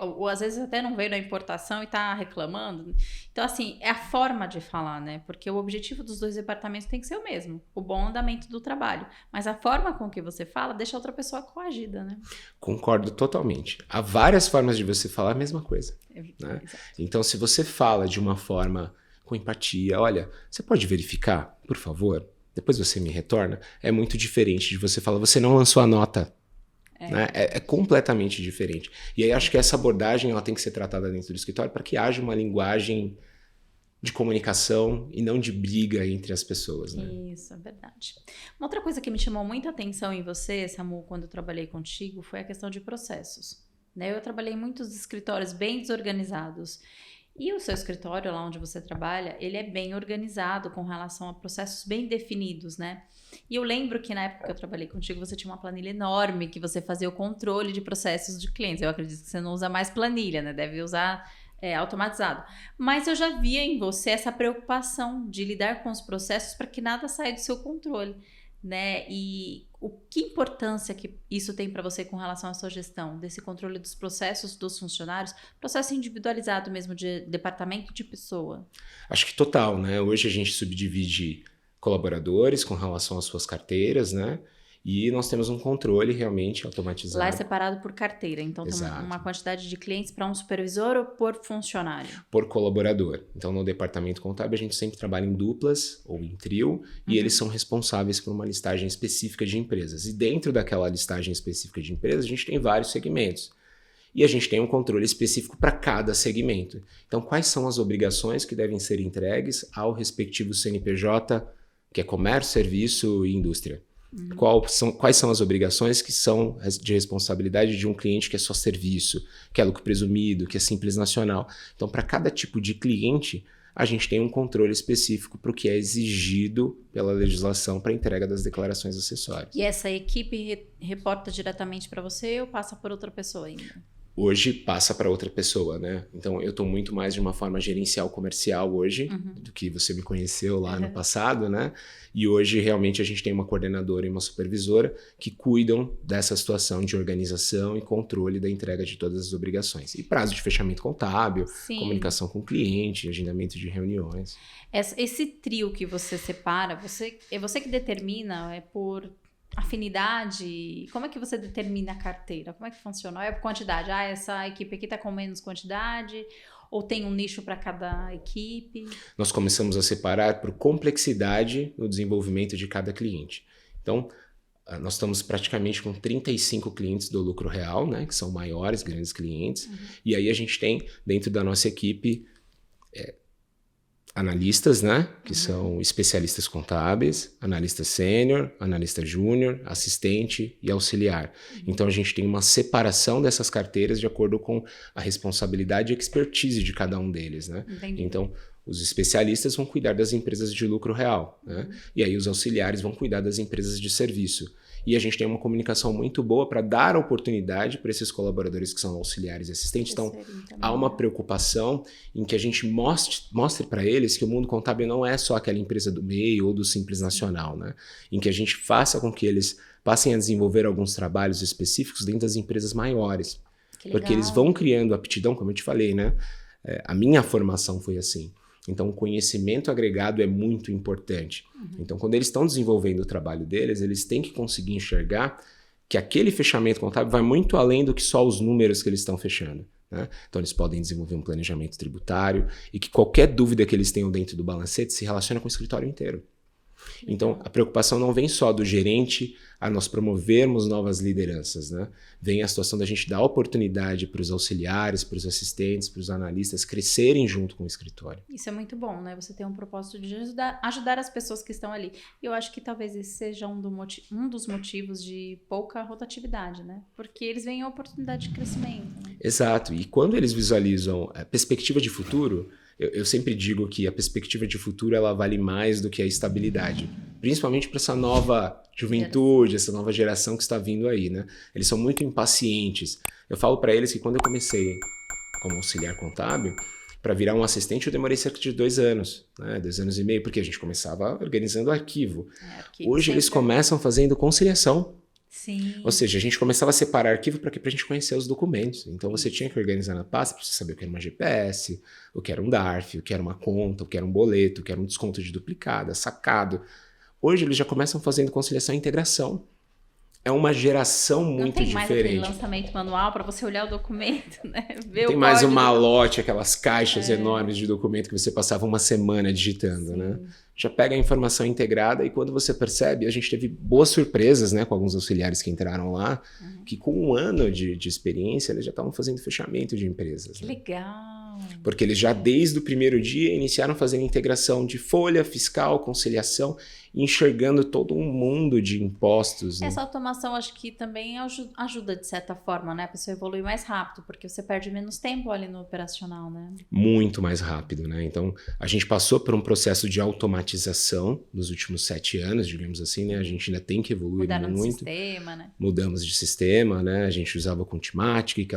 Ou às vezes até não veio na importação e tá reclamando. Então, assim, é a forma de falar, né? Porque o objetivo dos dois departamentos tem que ser o mesmo, o bom andamento do trabalho. Mas a forma com que você fala deixa a outra pessoa coagida, né? Concordo totalmente. Há várias formas de você falar a mesma coisa, né? Então, se você fala de uma forma com empatia, olha, você pode verificar, por favor? Depois você me retorna. É muito diferente de você falar, você não lançou a nota. Né? É completamente diferente. E aí acho que essa abordagem ela tem que ser tratada dentro do escritório para que haja uma linguagem de comunicação e não de briga entre as pessoas. Né? Isso, é verdade. Uma outra coisa que me chamou muita atenção em você, Samu, quando eu trabalhei contigo, foi a questão de processos. Né? Eu trabalhei em muitos escritórios bem desorganizados. E o seu escritório, lá onde você trabalha, ele é bem organizado com relação a processos bem definidos, né? E eu lembro que na época que eu trabalhei contigo, você tinha uma planilha enorme que você fazia o controle de processos de clientes. Eu acredito que você não usa mais planilha, né? Deve usar automatizado. Mas eu já via em você essa preocupação de lidar com os processos para que nada saia do seu controle, né? E que importância que isso tem para você com relação à sua gestão, desse controle dos processos dos funcionários, processo individualizado mesmo de departamento de pessoa? Acho que total, né? Hoje a gente subdivide colaboradores com relação às suas carteiras, né? E nós temos um controle realmente automatizado. Lá é separado por carteira, então Exato. Tem uma quantidade de clientes para um supervisor ou por funcionário? Por colaborador. Então, no departamento contábil, a gente sempre trabalha em duplas ou em trio, e eles são responsáveis por uma listagem específica de empresas. E dentro daquela listagem específica de empresas, a gente tem vários segmentos. E a gente tem um controle específico para cada segmento. Então, quais são as obrigações que devem ser entregues ao respectivo CNPJ, que é comércio, serviço e indústria? Quais são as obrigações que são de responsabilidade de um cliente que é só serviço, que é lucro presumido, que é simples nacional. Então, para cada tipo de cliente, a gente tem um controle específico para o que é exigido pela legislação para a entrega das declarações acessórias. E essa equipe reporta diretamente para você ou passa por outra pessoa ainda? Hoje passa para outra pessoa, né? Então eu estou muito mais de uma forma gerencial comercial hoje, do que você me conheceu lá no passado, né? E hoje realmente a gente tem uma coordenadora e uma supervisora que cuidam dessa situação de organização e controle da entrega de todas as obrigações. E prazo de fechamento contábil, Sim. comunicação com o cliente, agendamento de reuniões. Esse trio que você separa, é você que determina, é por afinidade? Como é que você determina a carteira? Como é que funciona? É por quantidade? Essa equipe aqui está com menos quantidade? Ou tem um nicho para cada equipe? Nós começamos a separar por complexidade no desenvolvimento de cada cliente. Então, nós estamos praticamente com 35 clientes do lucro real, né, que são maiores, grandes clientes. E aí a gente tem, dentro da nossa equipe, analistas, né, que são especialistas contábeis, analista sênior, analista júnior, assistente e auxiliar. Então a gente tem uma separação dessas carteiras de acordo com a responsabilidade e expertise de cada um deles, né? Entendi. Então os especialistas vão cuidar das empresas de lucro real, né? E aí os auxiliares vão cuidar das empresas de serviço. E a gente tem uma comunicação muito boa para dar oportunidade para esses colaboradores que são auxiliares e assistentes. Então, há uma preocupação em que a gente mostre para eles que o mundo contábil não é só aquela empresa do meio ou do Simples Nacional, né? Em que a gente faça com que eles passem a desenvolver alguns trabalhos específicos dentro das empresas maiores. Porque eles vão criando aptidão, como eu te falei, né? A minha formação foi assim. Então, o conhecimento agregado é muito importante. Então, quando eles estão desenvolvendo o trabalho deles, eles têm que conseguir enxergar que aquele fechamento contábil vai muito além do que só os números que eles estão fechando, né? Então, eles podem desenvolver um planejamento tributário e que qualquer dúvida que eles tenham dentro do balancete se relaciona com o escritório inteiro. Então, a preocupação não vem só do gerente a nós promovermos novas lideranças, né? Vem a situação da gente dar oportunidade para os auxiliares, para os assistentes, para os analistas crescerem junto com o escritório. Isso é muito bom, né? Você tem um propósito de ajudar as pessoas que estão ali. E eu acho que talvez esse seja um dos motivos de pouca rotatividade, né? Porque eles veem a oportunidade de crescimento. Né? Exato. E quando eles visualizam a perspectiva de futuro, eu sempre digo que a perspectiva de futuro ela vale mais do que a estabilidade. Principalmente para essa nova juventude, essa nova geração que está vindo aí, né? Eles são muito impacientes. Eu falo para eles que quando eu comecei como auxiliar contábil, para virar um assistente eu demorei cerca de 2 anos, né? 2 anos e meio, porque a gente começava organizando arquivo. Hoje eles começam fazendo conciliação. Sim. Ou seja, a gente começava a separar arquivo para a gente conhecer os documentos. Então você tinha que organizar na pasta para você saber o que era uma GPS, o que era um DARF, o que era uma conta, o que era um boleto, o que era um desconto de duplicada, sacado. Hoje eles já começam fazendo conciliação e integração. É uma geração muito diferente. Não tem mais aquele lançamento manual para você olhar o documento, né? Ver tem mais o malote, aquelas caixas enormes de documento que você passava uma semana digitando, né? Já pega a informação integrada e quando você percebe, a gente teve boas surpresas, né, com alguns auxiliares que entraram lá, que com 1 ano de experiência, eles já estavam fazendo fechamento de empresas. Que legal! Porque eles já desde o primeiro dia iniciaram fazendo integração de folha, fiscal, conciliação, enxergando todo um mundo de impostos. Essa automação acho que também ajuda de certa forma, né? A pessoa evoluir mais rápido, porque você perde menos tempo ali no operacional, né? Muito mais rápido, né? Então, a gente passou por um processo de automatização nos últimos 7 anos, digamos assim, né? A gente ainda tem que evoluir muito. De sistema, né? Mudamos de sistema, né? A gente usava Contimatic, que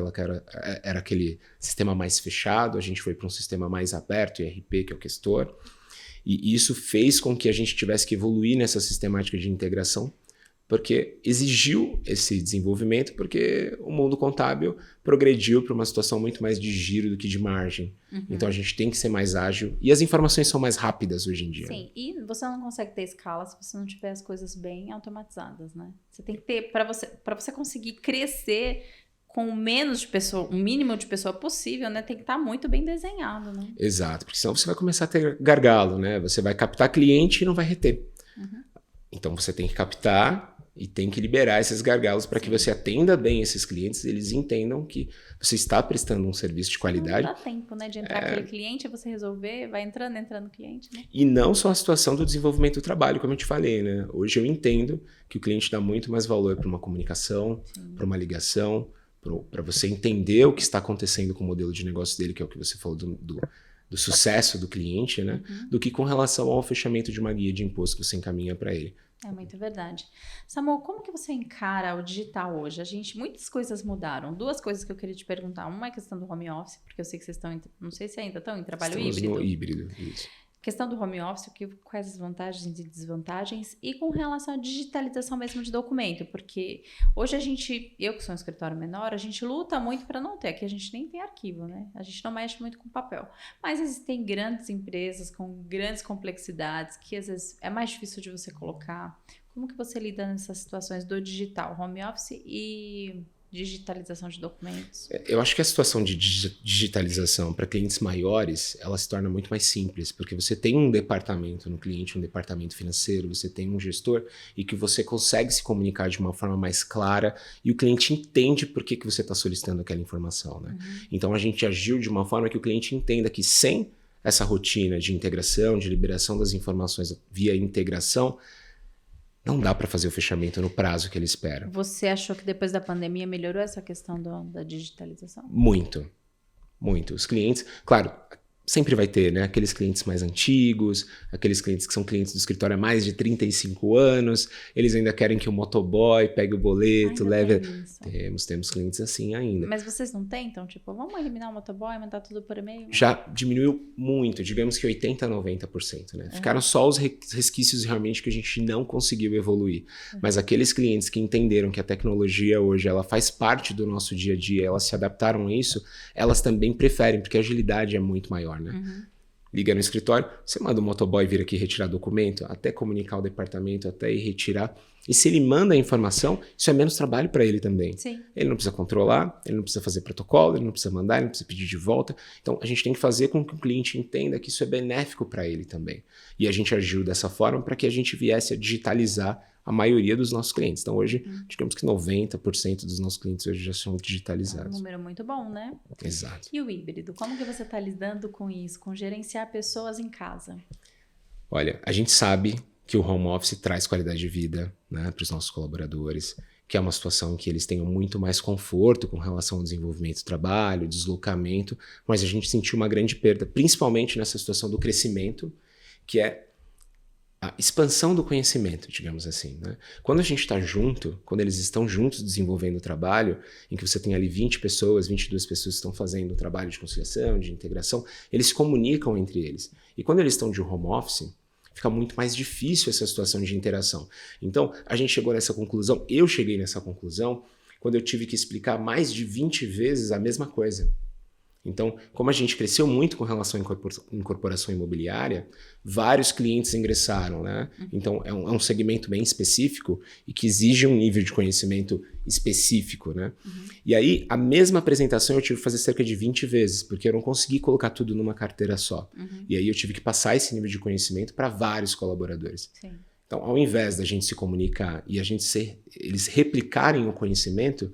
era aquele sistema mais fechado, a gente foi para um sistema mais aberto, IRP, que é o Questor. E isso fez com que a gente tivesse que evoluir nessa sistemática de integração, porque exigiu esse desenvolvimento, porque o mundo contábil progrediu para uma situação muito mais de giro do que de margem. Então a gente tem que ser mais ágil e as informações são mais rápidas hoje em dia. Sim, e você não consegue ter escala se você não tiver as coisas bem automatizadas, né? Você tem que ter, para você conseguir crescer com o menos de pessoa, o mínimo de pessoa possível, né? Tem que estar muito bem desenhado, né? Exato, porque senão você vai começar a ter gargalo, né? Você vai captar cliente e não vai reter. Então você tem que captar e tem que liberar esses gargalos para que você atenda bem esses clientes, eles entendam que você está prestando um serviço de qualidade. Não dá tempo, né? De entrar aquele cliente, você resolver, vai entrando cliente, né? E não só a situação do desenvolvimento do trabalho, como eu te falei, né? Hoje eu entendo que o cliente dá muito mais valor para uma comunicação, para uma ligação, para você entender o que está acontecendo com o modelo de negócio dele, que é o que você falou do sucesso do cliente, né? Do que com relação ao fechamento de uma guia de imposto que você encaminha para ele. É muito verdade. Samuel, como que você encara o digital hoje? Muitas coisas mudaram. 2 coisas que eu queria te perguntar. Uma é a questão do home office, porque eu sei que vocês estão, não sei se ainda estão em trabalho híbrido. Estamos no híbrido, isso. Questão do home office, quais as vantagens e desvantagens, e com relação à digitalização mesmo de documento, porque hoje eu que sou um escritório menor, a gente luta muito para não ter, aqui a gente nem tem arquivo, né? A gente não mexe muito com papel, mas existem grandes empresas com grandes complexidades que às vezes é mais difícil de você colocar. Como que você lida nessas situações do digital, home office e digitalização de documentos? Eu acho que a situação de digitalização para clientes maiores, ela se torna muito mais simples, porque você tem um departamento no cliente, um departamento financeiro, você tem um gestor e que você consegue se comunicar de uma forma mais clara e o cliente entende por que você está solicitando aquela informação, né? Então a gente agiu de uma forma que o cliente entenda que sem essa rotina de integração, de liberação das informações via integração, não dá para fazer o fechamento no prazo que ele espera. Você achou que depois da pandemia melhorou essa questão da digitalização? Muito, muito. Os clientes, claro, sempre vai ter, né? Aqueles clientes mais antigos, aqueles clientes que são clientes do escritório há mais de 35 anos, eles ainda querem que o motoboy pegue o boleto, leve... Temos clientes assim ainda. Mas vocês não tentam? Tipo, vamos eliminar o motoboy, mandar tudo por e-mail? Já diminuiu muito, digamos que 80% a 90%, né? Ficaram só os resquícios realmente que a gente não conseguiu evoluir. Mas aqueles clientes que entenderam que a tecnologia hoje, ela faz parte do nosso dia a dia, elas se adaptaram a isso, elas também preferem, porque a agilidade é muito maior. Né? liga no escritório, você manda o motoboy vir aqui retirar documento, até comunicar o departamento, até ir retirar. E se ele manda a informação, isso é menos trabalho para ele também. Sim. Ele não precisa controlar, ele não precisa fazer protocolo, ele não precisa mandar, ele não precisa pedir de volta. Então, a gente tem que fazer com que o cliente entenda que isso é benéfico para ele também. E a gente agiu dessa forma para que a gente viesse a digitalizar a maioria dos nossos clientes. Então, hoje, digamos que 90% dos nossos clientes hoje já são digitalizados. É um número muito bom, né? Exato. E o híbrido? Como que você está lidando com isso? Com gerenciar pessoas em casa? Olha, a gente sabe que o home office traz qualidade de vida, né, para os nossos colaboradores, que é uma situação em que eles tenham muito mais conforto com relação ao desenvolvimento do trabalho, deslocamento, mas a gente sentiu uma grande perda, principalmente nessa situação do crescimento, que é a expansão do conhecimento, digamos assim, né? Quando a gente está junto, quando eles estão juntos desenvolvendo o trabalho, em que você tem ali 20 pessoas, 22 pessoas que estão fazendo um trabalho de conciliação, de integração, eles se comunicam entre eles. E quando eles estão de home office, fica muito mais difícil essa situação de interação. Então, a gente chegou nessa conclusão, eu cheguei nessa conclusão, quando eu tive que explicar mais de 20 vezes a mesma coisa. Então, como a gente cresceu muito com relação à incorporação imobiliária, vários clientes ingressaram, né? Então, é um segmento bem específico e que exige um nível de conhecimento específico, né? E aí, a mesma apresentação eu tive que fazer cerca de 20 vezes, porque eu não consegui colocar tudo numa carteira só. E aí, eu tive que passar esse nível de conhecimento para vários colaboradores. Sim. Então, ao invés da gente se comunicar e eles replicarem o conhecimento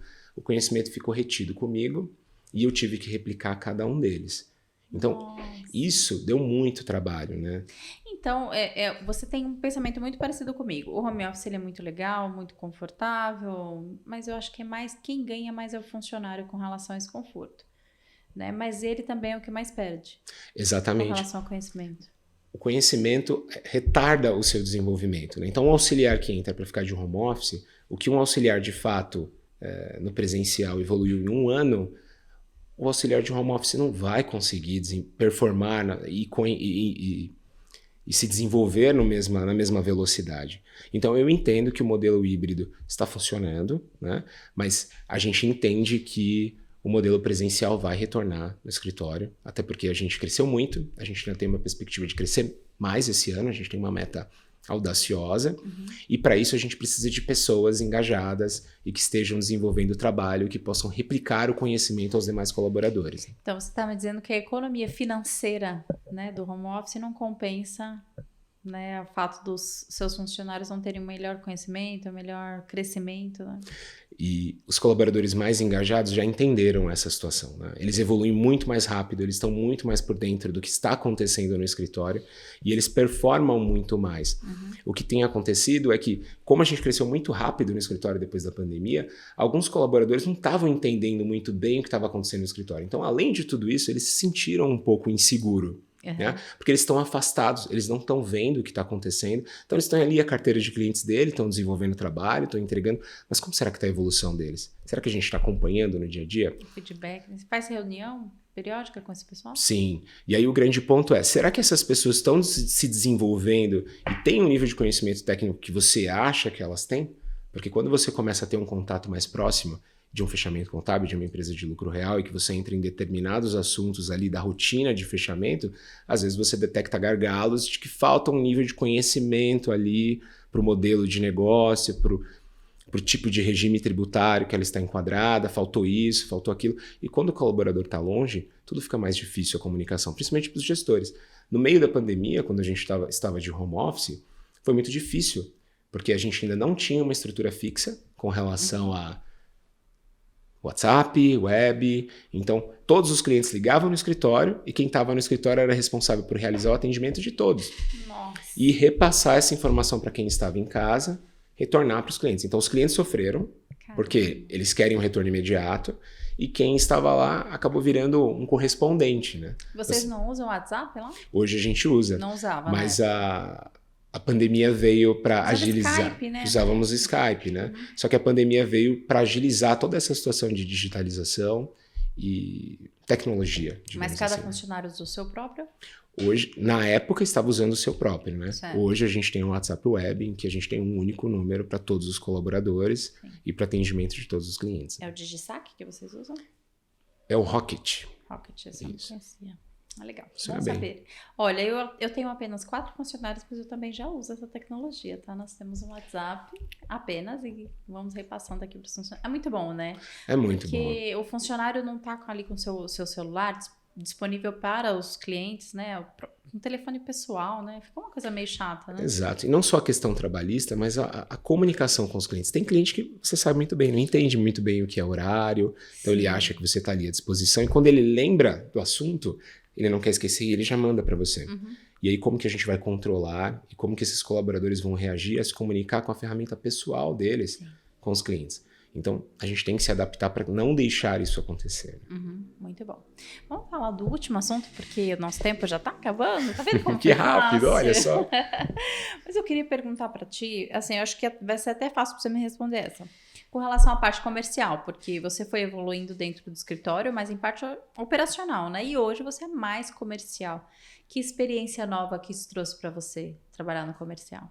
ficou retido comigo, e eu tive que replicar cada um deles. Então, isso deu muito trabalho, né? Então, você tem um pensamento muito parecido comigo. O home office ele é muito legal, muito confortável, mas eu acho que quem ganha mais é o funcionário com relação a esse conforto. Né? Mas ele também é o que mais perde. Exatamente. Com relação ao conhecimento. O conhecimento retarda o seu desenvolvimento, né? Então, o auxiliar que entra para ficar de home office, o que um auxiliar de fato no presencial evoluiu em um ano, o auxiliar de home office não vai conseguir performar e se desenvolver na mesma velocidade. Então, eu entendo que o modelo híbrido está funcionando, né? Mas a gente entende que o modelo presencial vai retornar no escritório, até porque a gente cresceu muito, a gente ainda tem uma perspectiva de crescer mais esse ano, a gente tem uma meta audaciosa, e para isso a gente precisa de pessoas engajadas e que estejam desenvolvendo o trabalho, que possam replicar o conhecimento aos demais colaboradores. Então, você está me dizendo que a economia financeira, né, do home office não compensa, né, o fato dos seus funcionários não terem um melhor conhecimento, um melhor crescimento, né? E os colaboradores mais engajados já entenderam essa situação, né? Eles evoluem muito mais rápido, eles estão muito mais por dentro do que está acontecendo no escritório e eles performam muito mais. O que tem acontecido é que, como a gente cresceu muito rápido no escritório depois da pandemia, alguns colaboradores não estavam entendendo muito bem o que estava acontecendo no escritório. Então, além de tudo isso, eles se sentiram um pouco inseguros. Né? Porque eles estão afastados, eles não estão vendo o que está acontecendo, então eles estão ali a carteira de clientes dele, estão desenvolvendo trabalho, estão entregando, mas como será que está a evolução deles? Será que a gente está acompanhando no dia a dia? O feedback, você faz reunião periódica com esse pessoal? Sim, e aí o grande ponto é, será que essas pessoas estão se desenvolvendo e têm um nível de conhecimento técnico que você acha que elas têm? Porque quando você começa a ter um contato mais próximo de um fechamento contábil, de uma empresa de lucro real, e que você entra em determinados assuntos ali da rotina de fechamento, às vezes você detecta gargalos de que falta um nível de conhecimento ali para o modelo de negócio, para o tipo de regime tributário que ela está enquadrada, faltou isso, faltou aquilo. E quando o colaborador está longe, tudo fica mais difícil a comunicação, principalmente para os gestores. No meio da pandemia, quando a gente estava de home office, foi muito difícil, porque a gente ainda não tinha uma estrutura fixa com relação a WhatsApp, web, então todos os clientes ligavam no escritório e quem estava no escritório era responsável por realizar o atendimento de todos. Nossa. E repassar essa informação para quem estava em casa, retornar para os clientes. Então os clientes sofreram, porque eles querem um retorno imediato, e quem estava lá acabou virando um correspondente, né? Vocês não usam WhatsApp lá? Hoje a gente usa. Não usava, mas né? A pandemia veio para agilizar. Skype, né? Usávamos Skype, né? Só que a pandemia veio para agilizar toda essa situação de digitalização e tecnologia. Mas cada funcionário usa o seu próprio? Hoje, na época, estava usando o seu próprio, né? Certo. Hoje a gente tem um WhatsApp Web em que a gente tem um único número para todos os colaboradores e para atendimento de todos os clientes. É o Digisac que vocês usam? É o Rocket. Rocket, esse eu não conhecia. Legal, Funciona bom bem. saber. Olha, eu tenho apenas 4 funcionários, mas eu também já uso essa tecnologia, tá? Nós temos um WhatsApp apenas e vamos repassando aqui para os funcionários. É muito bom, né? É muito bom. Porque o funcionário não tá ali com o seu celular disponível para os clientes, né? Um telefone pessoal, né? Fica uma coisa meio chata, né? Exato. E não só a questão trabalhista, mas a comunicação com os clientes. Tem cliente que você sabe muito bem, não entende muito bem o que é horário, então ele acha que você está ali à disposição, e quando ele lembra do assunto, ele não quer esquecer e ele já manda para você. E aí como que a gente vai controlar e como que esses colaboradores vão reagir a se comunicar com a ferramenta pessoal deles com os clientes. Então, a gente tem que se adaptar para não deixar isso acontecer. Muito bom. Vamos falar do último assunto, porque o nosso tempo já está acabando. Tá vendo como Que foi rápido, fácil? olha só. Mas eu queria perguntar para ti, assim, eu acho que vai ser até fácil para você me responder essa. Com relação à parte comercial, porque você foi evoluindo dentro do escritório, mas em parte operacional, né? E hoje você é mais comercial. Que experiência nova que isso trouxe para você, trabalhar no comercial?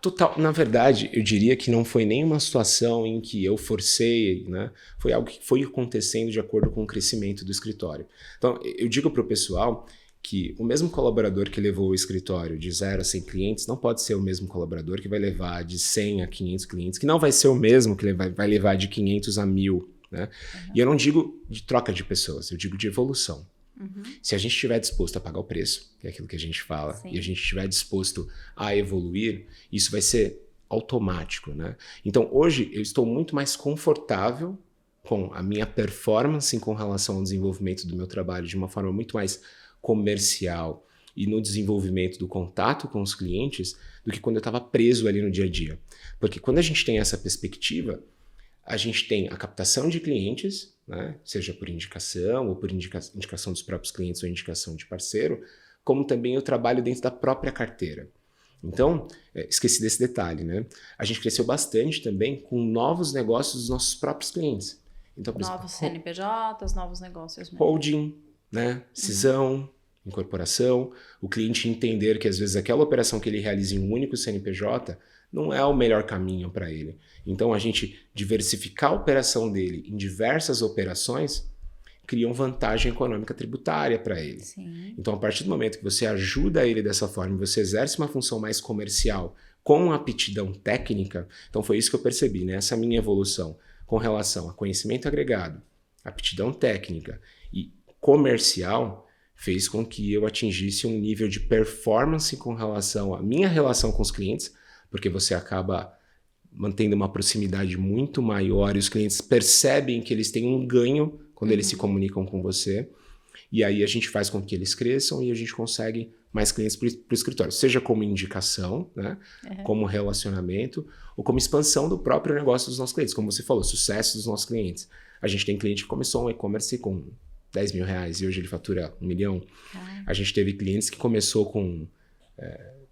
Total. Na verdade, eu diria que não foi nenhuma situação em que eu forcei, né? Foi algo que foi acontecendo de acordo com o crescimento do escritório. Então, eu digo para o pessoal que o mesmo colaborador que levou o escritório de 0 a 100 clientes não pode ser o mesmo colaborador que vai levar de 100 a 500 clientes, que não vai ser o mesmo que vai levar de 500 a 1000, né? E eu não digo de troca de pessoas, eu digo de evolução. Se a gente estiver disposto a pagar o preço, que é aquilo que a gente fala, Sim. e a gente estiver disposto a evoluir, isso vai ser automático, né? Então, hoje, eu estou muito mais confortável com a minha performance com relação ao desenvolvimento do meu trabalho de uma forma muito mais comercial e no desenvolvimento do contato com os clientes do que quando eu estava preso ali no dia a dia. Porque quando a gente tem essa perspectiva, a gente tem a captação de clientes, né? Seja por indicação ou por indicação dos próprios clientes ou indicação de parceiro, como também o trabalho dentro da própria carteira. Então, esqueci desse detalhe, né? A gente cresceu bastante também com novos negócios dos nossos próprios clientes. Então, por exemplo, Novos CNPJs, novos negócios mesmo. holding, né? Cisão, incorporação, o cliente entender que às vezes aquela operação que ele realiza em um único CNPJ não é o melhor caminho para ele. Então, a gente diversificar a operação dele em diversas operações cria uma vantagem econômica tributária para ele. Sim. Então, a partir do momento que você ajuda ele dessa forma, você exerce uma função mais comercial com aptidão técnica, então foi isso que eu percebi, né? Essa minha evolução com relação a conhecimento agregado, aptidão técnica e comercial fez com que eu atingisse um nível de performance com relação à minha relação com os clientes, porque você acaba mantendo uma proximidade muito maior e os clientes percebem que eles têm um ganho quando eles se comunicam com você. E aí a gente faz com que eles cresçam e a gente consegue mais clientes para o escritório, seja como indicação, né? Como relacionamento ou como expansão do próprio negócio dos nossos clientes. Como você falou, sucesso dos nossos clientes. A gente tem cliente que começou um e-commerce com 10 mil reais e hoje ele fatura 1 milhão. A gente teve clientes que começou com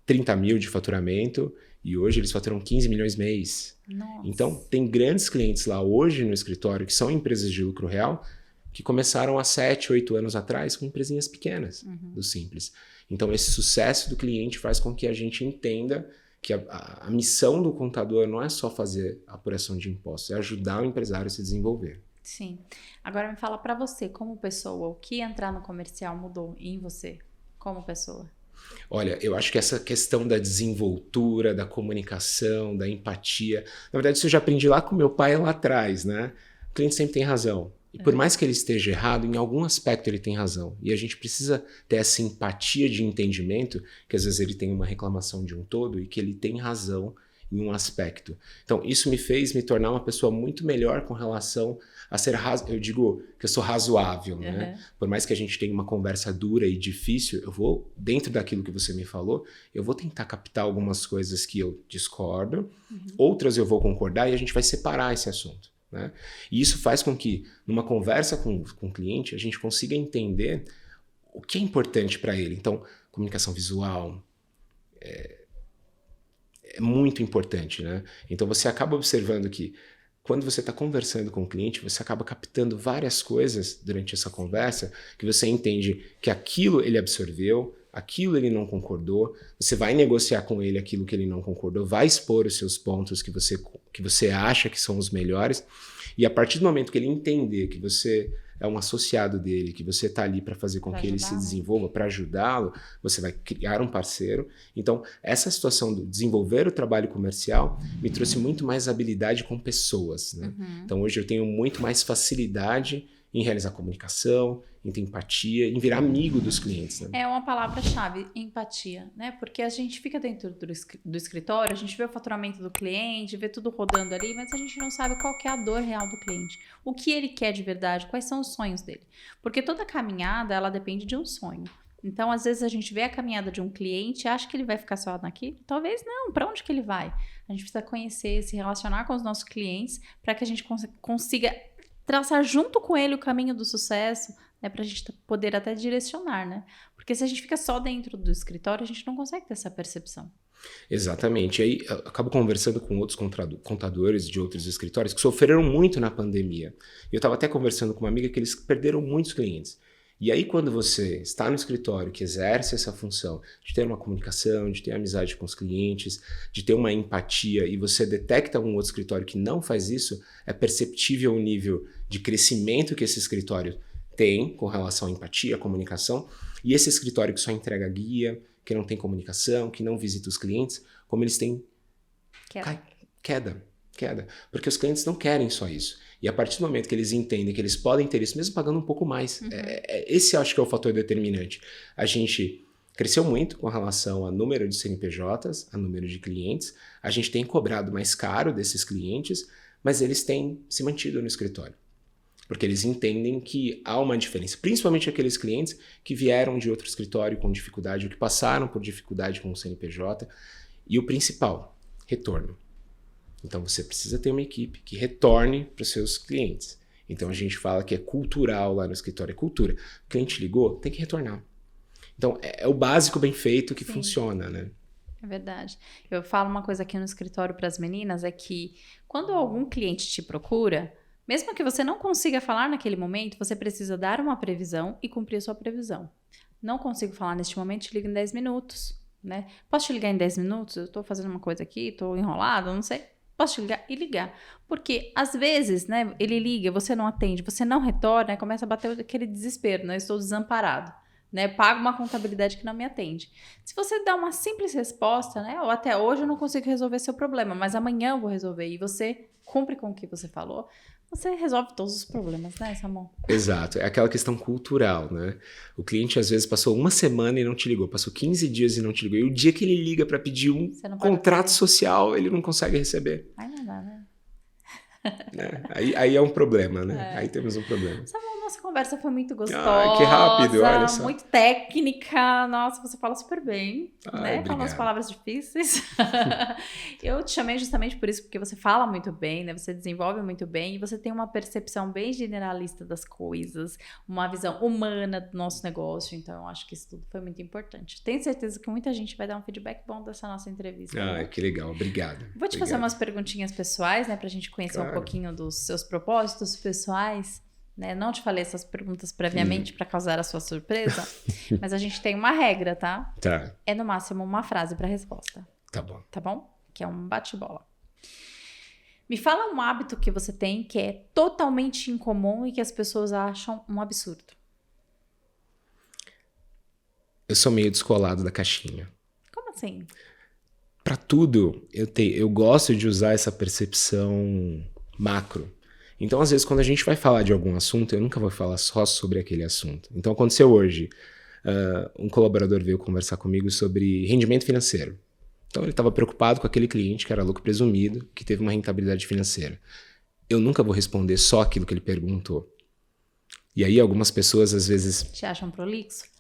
30 mil de faturamento e hoje eles faturam 15 milhões mês. Nossa. Então, tem grandes clientes lá hoje no escritório que são empresas de lucro real que começaram há 7, 8 anos atrás com empresinhas pequenas, do Simples. Então, esse sucesso do cliente faz com que a gente entenda que a missão do contador não é só fazer a apuração de impostos, é ajudar o empresário a se desenvolver. Sim. Agora me fala pra você, como pessoa, o que entrar no comercial mudou em você, como pessoa? Olha, eu acho que essa questão da desenvoltura, da comunicação, da empatia, na verdade isso eu já aprendi lá com meu pai lá atrás, né? O cliente sempre tem razão. E por mais que ele esteja errado, em algum aspecto ele tem razão. E a gente precisa ter essa empatia de entendimento, que às vezes ele tem uma reclamação de um todo e que ele tem razão em um aspecto. Então, isso me fez me tornar uma pessoa muito melhor com relação a ser eu digo que eu sou razoável, né? Por mais que a gente tenha uma conversa dura e difícil, eu vou, dentro daquilo que você me falou, eu vou tentar captar algumas coisas que eu discordo, outras eu vou concordar e a gente vai separar esse assunto, né? E isso faz com que, numa conversa com o cliente, a gente consiga entender o que é importante para ele. Então, comunicação visual é muito importante, né? Então você acaba observando que quando você está conversando com o cliente, você acaba captando várias coisas durante essa conversa que você entende que aquilo ele absorveu, aquilo ele não concordou, você vai negociar com ele aquilo que ele não concordou, vai expor os seus pontos que você acha que são os melhores, e a partir do momento que ele entender que você é um associado dele, que você está ali para fazer com que ele se desenvolva, para ajudá-lo, você vai criar um parceiro. Então, essa situação do desenvolver o trabalho comercial me trouxe muito mais habilidade com pessoas, né? Então, hoje eu tenho muito mais facilidade em realizar comunicação, em ter empatia, em virar amigo dos clientes. Né? É uma palavra-chave, empatia, né? Porque a gente fica dentro do escritório, a gente vê o faturamento do cliente, vê tudo rodando ali, mas a gente não sabe qual que é a dor real do cliente. O que ele quer de verdade, quais são os sonhos dele. Porque toda caminhada, ela depende de um sonho. Então, às vezes, a gente vê a caminhada de um cliente e acha que ele vai ficar só naquilo. Talvez não. Para onde que ele vai? A gente precisa conhecer, se relacionar com os nossos clientes para que a gente consiga traçar junto com ele o caminho do sucesso, né, para a gente poder até direcionar, né? Porque se a gente fica só dentro do escritório, a gente não consegue ter essa percepção. Exatamente. E aí eu acabo conversando com outros contadores de outros escritórios que sofreram muito na pandemia. Eu estava até conversando com uma amiga que eles perderam muitos clientes. E aí, quando você está no escritório que exerce essa função de ter uma comunicação, de ter amizade com os clientes, de ter uma empatia, e você detecta um outro escritório que não faz isso, é perceptível o nível de crescimento que esse escritório tem com relação à empatia, à comunicação, e esse escritório que só entrega guia, que não tem comunicação, que não visita os clientes, como eles têm queda. Porque os clientes não querem só isso. E a partir do momento que eles entendem que eles podem ter isso, mesmo pagando um pouco mais, esse eu acho que é o fator determinante. A gente cresceu muito com relação a número de CNPJs, a número de clientes, a gente tem cobrado mais caro desses clientes, mas eles têm se mantido no escritório. Porque eles entendem que há uma diferença, principalmente aqueles clientes que vieram de outro escritório com dificuldade, ou que passaram por dificuldade com o CNPJ. E o principal, retorno. Então você precisa ter uma equipe que retorne para os seus clientes. Então a gente fala que é cultural lá no escritório, é cultura. O cliente ligou, tem que retornar. Então é o básico bem feito que funciona, né? É verdade. Eu falo uma coisa aqui no escritório para as meninas, é que quando algum cliente te procura, mesmo que você não consiga falar naquele momento, você precisa dar uma previsão e cumprir a sua previsão. Não consigo falar neste momento, te ligo em 10 minutos, né? Posso te ligar em 10 minutos? Eu estou fazendo uma coisa aqui, estou enrolada, não sei. Posso te ligar? E ligar. Porque, às vezes, né, ele liga, você não atende, você não retorna, começa a bater aquele desespero, né? Eu estou desamparado, né? Pago uma contabilidade que não me atende. Se você dá uma simples resposta, né? Ou até hoje eu não consigo resolver seu problema, mas amanhã eu vou resolver. E você cumpre com o que você falou, você resolve todos os problemas, né, Samuel? Exato, é aquela questão cultural, né? O cliente às vezes passou uma semana e não te ligou, passou 15 dias e não te ligou, e o dia que ele liga para pedir um contrato social, ele não consegue receber. Aí não dá, né? Aí é um problema, né? Aí temos um problema. Samuel, nossa conversa foi muito gostosa. Que rápido, olha só. Muito técnica. Nossa, você fala super bem, né? Obrigado. Fala umas palavras difíceis. Eu te chamei justamente por isso, porque você fala muito bem, né? Você desenvolve muito bem e você tem uma percepção bem generalista das coisas, uma visão humana do nosso negócio. Então, eu acho que isso tudo foi muito importante. Tenho certeza que muita gente vai dar um feedback bom dessa nossa entrevista. Né? Que legal. Obrigado. Vou te fazer umas perguntinhas pessoais, né? Pra gente conhecer um pouquinho dos seus propósitos pessoais. Né? Não te falei essas perguntas previamente para causar a sua surpresa, mas a gente tem uma regra, tá? Tá. É no máximo uma frase para resposta. Tá bom. Tá bom? Que é um bate-bola. Me fala um hábito que você tem que é totalmente incomum e que as pessoas acham um absurdo. Eu sou meio descolado da caixinha. Como assim? Para tudo, eu gosto de usar essa percepção macro. Então, às vezes, quando a gente vai falar de algum assunto, eu nunca vou falar só sobre aquele assunto. Então, aconteceu hoje. Um colaborador veio conversar comigo sobre rendimento financeiro. Então, ele estava preocupado com aquele cliente que era lucro presumido, que teve uma rentabilidade financeira. Eu nunca vou responder só aquilo que ele perguntou. E aí, algumas pessoas, às vezes... Te acham prolixo?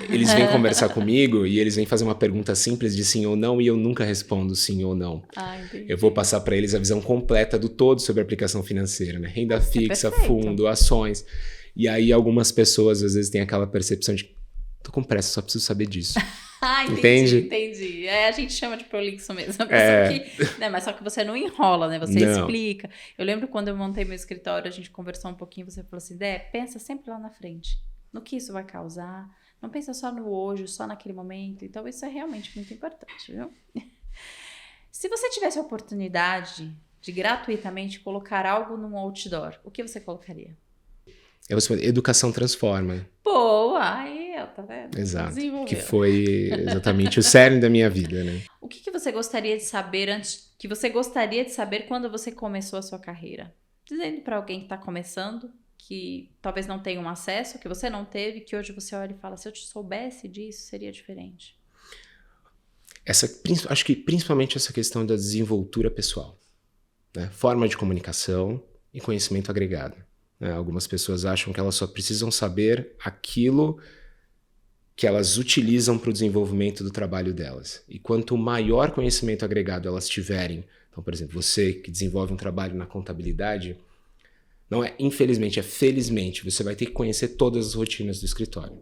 Eles vêm conversar comigo e eles vêm fazer uma pergunta simples de sim ou não e eu nunca respondo sim ou não. Entendi. Eu vou passar para eles a visão completa do todo sobre a aplicação financeira, né? Renda fixa, fundo, ações. E aí algumas pessoas às vezes têm aquela percepção de tô com pressa, só preciso saber disso. Entendi. A gente chama de prolixo mesmo. Né, mas só que você não enrola, né? Você explica. Eu lembro quando eu montei meu escritório, a gente conversou um pouquinho, você falou assim, Dé, pensa sempre lá na frente. No que isso vai causar. Não pensa só no hoje, só naquele momento. Então, isso é realmente muito importante, viu? Se você tivesse a oportunidade de gratuitamente colocar algo num outdoor, o que você colocaria? Educação transforma. Boa! Aí, tá vendo? Exato. Desenvolveu. Que foi exatamente o cerne da minha vida, né? O que você gostaria de saber quando você começou a sua carreira? Dizendo para alguém que está começando, que talvez não tenha um acesso, que você não teve, que hoje você olha e fala, se eu te soubesse disso, seria diferente. Acho que principalmente essa questão da desenvoltura pessoal, né? Forma de comunicação e conhecimento agregado. Né? Algumas pessoas acham que elas só precisam saber aquilo que elas utilizam para o desenvolvimento do trabalho delas. E quanto maior conhecimento agregado elas tiverem, então, por exemplo, você que desenvolve um trabalho na contabilidade, não é infelizmente, é felizmente, você vai ter que conhecer todas as rotinas do escritório.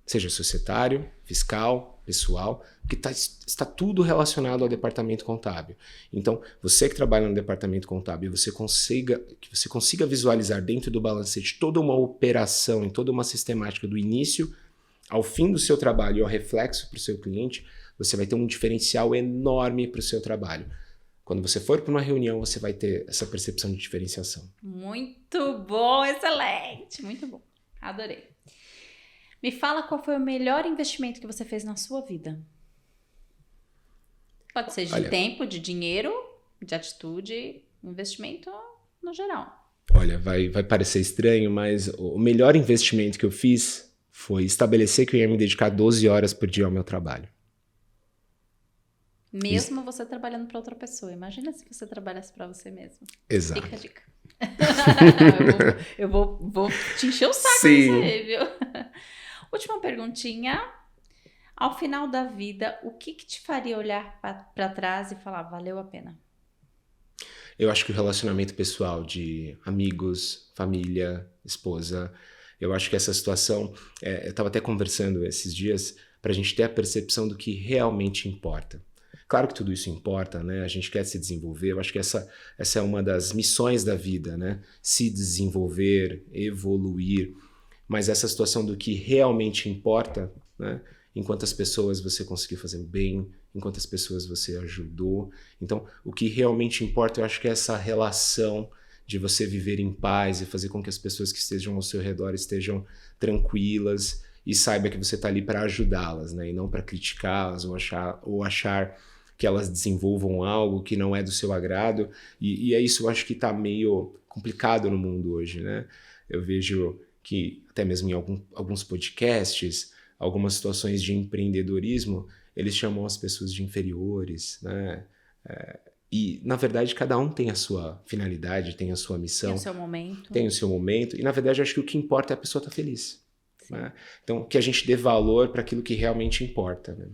Seja societário, fiscal, pessoal, porque está tudo relacionado ao departamento contábil. Então, você que trabalha no departamento contábil, que você consiga visualizar dentro do balancete toda uma operação e toda uma sistemática do início ao fim do seu trabalho e ao reflexo para o seu cliente, você vai ter um diferencial enorme para o seu trabalho. Quando você for para uma reunião, você vai ter essa percepção de diferenciação. Muito bom, excelente, muito bom, adorei. Me fala qual foi o melhor investimento que você fez na sua vida. Pode ser de tempo, de dinheiro, de atitude, investimento no geral. Olha, vai parecer estranho, mas o melhor investimento que eu fiz foi estabelecer que eu ia me dedicar 12 horas por dia ao meu trabalho. Mesmo você trabalhando para outra pessoa. Imagina se você trabalhasse para você mesmo. Exato. Fica a dica. eu vou te encher o saco Sim. nisso aí, viu? Última perguntinha. Ao final da vida, o que te faria olhar para trás e falar, valeu a pena? Eu acho que o relacionamento pessoal de amigos, família, esposa, eu acho que essa situação, eu estava até conversando esses dias para a gente ter a percepção do que realmente importa. Claro que tudo isso importa, né? A gente quer se desenvolver, eu acho que essa é uma das missões da vida, né? Se desenvolver, evoluir, mas essa situação do que realmente importa, né? Em quantas pessoas você conseguiu fazer o bem, em quantas pessoas você ajudou. Então, o que realmente importa, eu acho que é essa relação de você viver em paz e fazer com que as pessoas que estejam ao seu redor estejam tranquilas e saiba que você está ali para ajudá-las, né? E não para criticá-las ou achar que elas desenvolvam algo que não é do seu agrado. E é isso, eu acho que está meio complicado no mundo hoje, né? Eu vejo que até mesmo em alguns podcasts, algumas situações de empreendedorismo, eles chamam as pessoas de inferiores, né? E, na verdade, cada um tem a sua finalidade, tem a sua missão. Tem o seu momento. Tem o seu momento. E, na verdade, eu acho que o que importa é a pessoa estar feliz. Né? Então, que a gente dê valor para aquilo que realmente importa, né?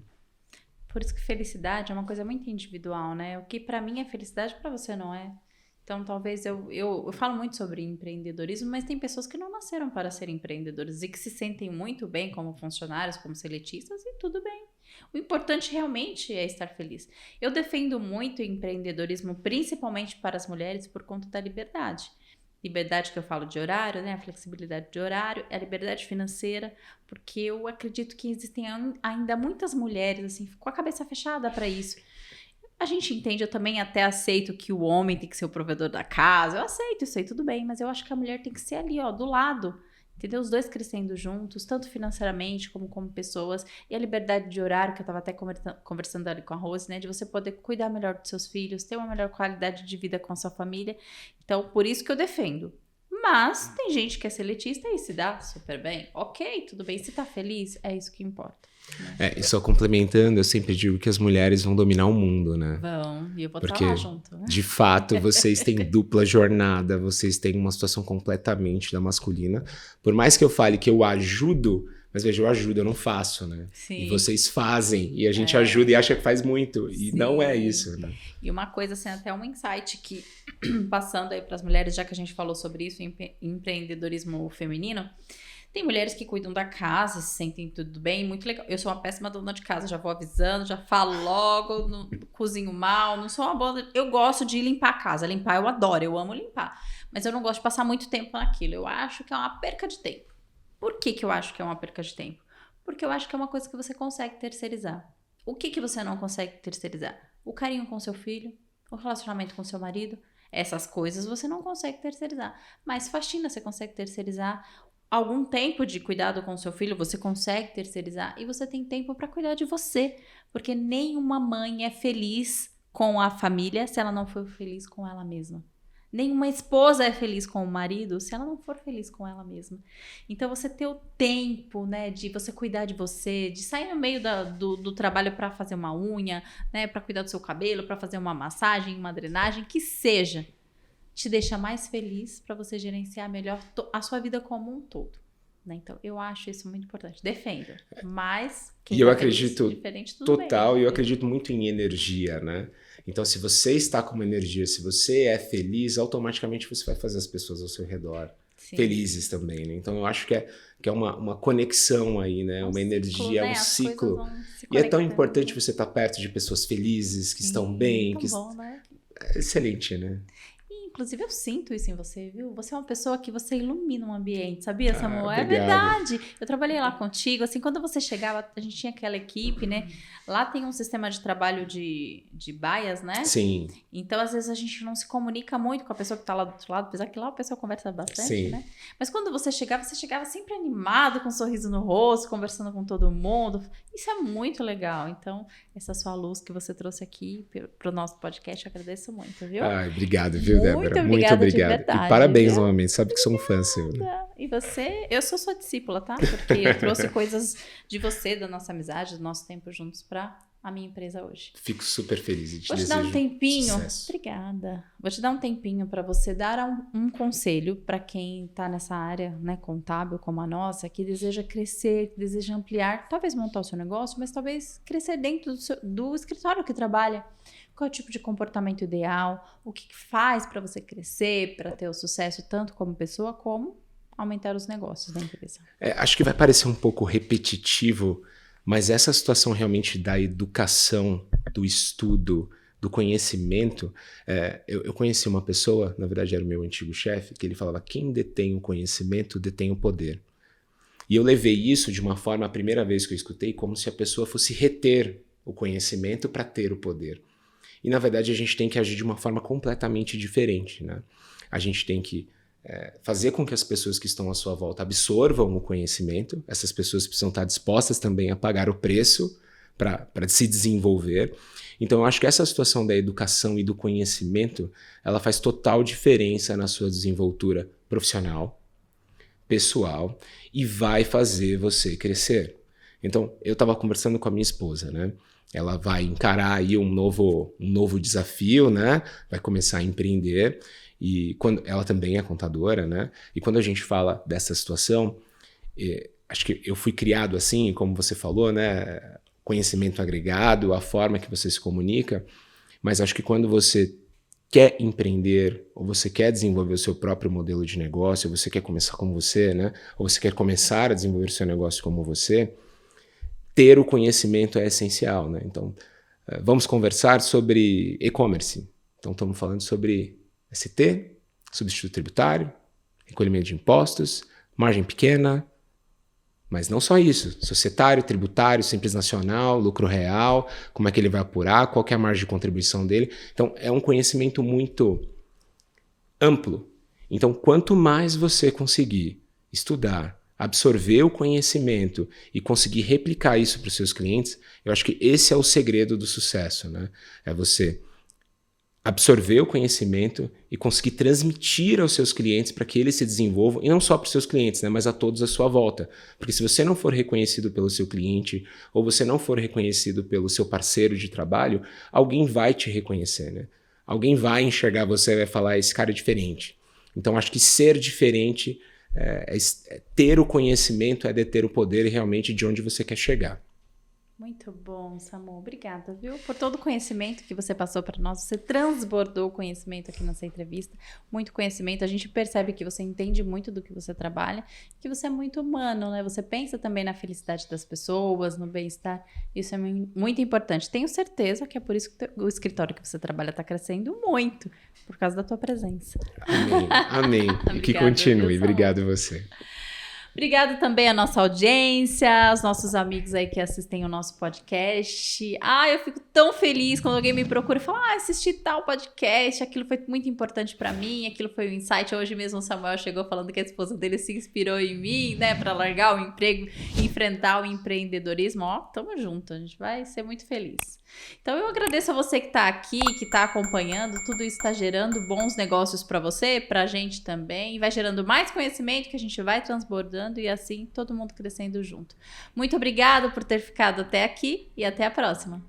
Por isso que felicidade é uma coisa muito individual, né? O que para mim é felicidade, para você não é. Então, talvez eu falo muito sobre empreendedorismo, mas tem pessoas que não nasceram para ser empreendedores e que se sentem muito bem como funcionários, como seletistas, e tudo bem. O importante realmente é estar feliz. Eu defendo muito o empreendedorismo, principalmente para as mulheres, por conta da liberdade. Liberdade que eu falo de horário, né? A flexibilidade de horário, a liberdade financeira, porque eu acredito que existem ainda muitas mulheres assim, com a cabeça fechada para isso. A gente entende, eu também até aceito que o homem tem que ser o provedor da casa, eu aceito isso aí, tudo bem, mas eu acho que a mulher tem que ser ali, ó, do lado, entendeu? Os dois crescendo juntos, tanto financeiramente como pessoas, e a liberdade de horário, que eu tava até conversando ali com a Rose, né, de você poder cuidar melhor dos seus filhos, ter uma melhor qualidade de vida com a sua família, então por isso que eu defendo. Mas tem gente que é seletista e se dá super bem, ok, tudo bem, se tá feliz, é isso que importa. E só complementando, eu sempre digo que as mulheres vão dominar o mundo, né? Vão, e eu vou Porque, estar lá junto, né? De fato, vocês têm dupla jornada, vocês têm uma situação completamente da masculina. Por mais que eu fale que eu ajudo, mas veja, eu ajudo, eu não faço, né? Sim. E vocês fazem, e a gente ajuda e acha que faz muito, e Sim. Não é isso, né? E uma coisa, assim, até um insight que, passando aí para as mulheres, já que a gente falou sobre isso, empreendedorismo feminino, tem mulheres que cuidam da casa, se sentem tudo bem, muito legal. Eu sou uma péssima dona de casa, já vou avisando, já falo logo, não cozinho mal, não sou uma boa... Eu gosto de limpar a casa, limpar eu adoro, eu amo limpar. Mas eu não gosto de passar muito tempo naquilo, eu acho que é uma perca de tempo. Por que eu acho que é uma perca de tempo? Porque eu acho que é uma coisa que você consegue terceirizar. O que você não consegue terceirizar? O carinho com seu filho, o relacionamento com seu marido, essas coisas você não consegue terceirizar. Mas faxina você consegue terceirizar. algum tempo de cuidado com o seu filho, você consegue terceirizar e você tem tempo para cuidar de você, porque nenhuma mãe é feliz com a família se ela não for feliz com ela mesma. Nenhuma esposa é feliz com o marido se ela não for feliz com ela mesma. Então, você ter o tempo, né, de você cuidar de você, de sair no meio do trabalho para fazer uma unha, né, para cuidar do seu cabelo, para fazer uma massagem, uma drenagem, que seja, te deixa mais feliz para você gerenciar melhor a sua vida como um todo. Né? Então, eu acho isso muito importante. Defendo. Mas, quem eu tá acredito feliz, diferente, tudo total, bem. e eu acredito muito em energia, né? Então, se você está com uma energia, se você é feliz, automaticamente você vai fazer as pessoas ao seu redor felizes também, né? Então, eu acho que é uma conexão aí, né? Uma energia, né? um ciclo. Se E é tão importante você estar perto de pessoas felizes, que estão bem. Bom, né? É excelente, né? Inclusive, eu sinto isso em você, viu? Você é uma pessoa que você ilumina um ambiente, sabia, Samuel? É obrigado. verdade. Eu trabalhei lá contigo, assim, quando você chegava, a gente tinha aquela equipe, né? Lá tem um sistema de trabalho de baias, né? Sim. Então, às vezes, a gente não se comunica muito com a pessoa que tá lá do outro lado, apesar que lá a pessoa conversa bastante, Sim. né? Mas quando você chegava sempre animado, com um sorriso no rosto, conversando com todo mundo. Isso é muito legal. Então, essa sua luz que você trouxe aqui pro nosso podcast, eu agradeço muito, viu? Obrigado, viu, Débora? Muito obrigado. Verdade, e parabéns viu? novamente, sabe que sou um fã seu, né? E você, eu sou sua discípula, tá? Porque eu trouxe coisas de você, da nossa amizade, do nosso tempo juntos pra a minha empresa hoje. Fico super feliz e te Vou te desejo dar um tempinho. sucesso. Obrigada. Vou te dar um tempinho para você dar um conselho para quem está nessa área, né, contábil como a nossa, que deseja crescer, que deseja ampliar, talvez montar o seu negócio, mas talvez crescer dentro do escritório que trabalha. Qual é o tipo de comportamento ideal? O que faz para você crescer, para ter o sucesso tanto como pessoa, como aumentar os negócios da empresa? Acho que vai parecer um pouco repetitivo, mas essa situação realmente da educação, do estudo, do conhecimento, eu conheci uma pessoa, na verdade era o meu antigo chefe, que ele falava: quem detém o conhecimento detém o poder. E eu levei isso de uma forma, a primeira vez que eu escutei, como se a pessoa fosse reter o conhecimento para ter o poder. E na verdade a gente tem que agir de uma forma completamente diferente, né? A gente tem que fazer com que as pessoas que estão à sua volta absorvam o conhecimento. Essas pessoas precisam estar dispostas também a pagar o preço para se desenvolver. Então, eu acho que essa situação da educação e do conhecimento, ela faz total diferença na sua desenvoltura profissional, pessoal, e vai fazer você crescer. Então, eu estava conversando com a minha esposa, né? Ela vai encarar aí um novo desafio, né? Vai começar a empreender. E quando ela também é contadora, né? E quando a gente fala dessa situação, acho que eu fui criado assim, como você falou, né? Conhecimento agregado, a forma que você se comunica, mas acho que quando você quer empreender, ou você quer desenvolver o seu próprio modelo de negócio, ou você quer começar como você, né? Ou você quer começar a desenvolver o seu negócio como você, ter o conhecimento é essencial, né? Então, vamos conversar sobre e-commerce. Então, estamos falando sobre ST, substituto tributário, recolhimento de impostos, margem pequena, mas não só isso, societário, tributário, simples nacional, lucro real, como é que ele vai apurar, qual que é a margem de contribuição dele. Então, é um conhecimento muito amplo. Então, quanto mais você conseguir estudar, absorver o conhecimento e conseguir replicar isso para os seus clientes, eu acho que esse é o segredo do sucesso, né? É você absorver o conhecimento e conseguir transmitir aos seus clientes para que eles se desenvolvam, e não só para os seus clientes, né, mas a todos à sua volta. Porque se você não for reconhecido pelo seu cliente, ou você não for reconhecido pelo seu parceiro de trabalho, alguém vai te reconhecer, né? Alguém vai enxergar você e vai falar: esse cara é diferente. Então, acho que ser diferente, ter o conhecimento, é deter o poder realmente de onde você quer chegar. Muito bom, Samu. Obrigada, viu? Por todo o conhecimento que você passou para nós. Você transbordou o conhecimento aqui nessa entrevista. Muito conhecimento. A gente percebe que você entende muito do que você trabalha, que você é muito humano, né? Você pensa também na felicidade das pessoas, no bem-estar. Isso é muito importante. Tenho certeza que é por isso que o escritório que você trabalha está crescendo muito, por causa da tua presença. Amém. Amém. E que continue. Obrigado a você. Obrigada também à nossa audiência, aos nossos amigos aí que assistem o nosso podcast. Eu fico tão feliz quando alguém me procura e fala, assisti tal podcast, aquilo foi muito importante pra mim, aquilo foi um insight. Hoje mesmo o Samuel chegou falando que a esposa dele se inspirou em mim, né, pra largar o emprego e enfrentar o empreendedorismo. Tamo junto, a gente vai ser muito feliz. Então eu agradeço a você que tá aqui, que tá acompanhando, tudo isso tá gerando bons negócios pra você, pra gente também, e vai gerando mais conhecimento que a gente vai transbordando e assim todo mundo crescendo junto. Muito obrigada por ter ficado até aqui e até a próxima.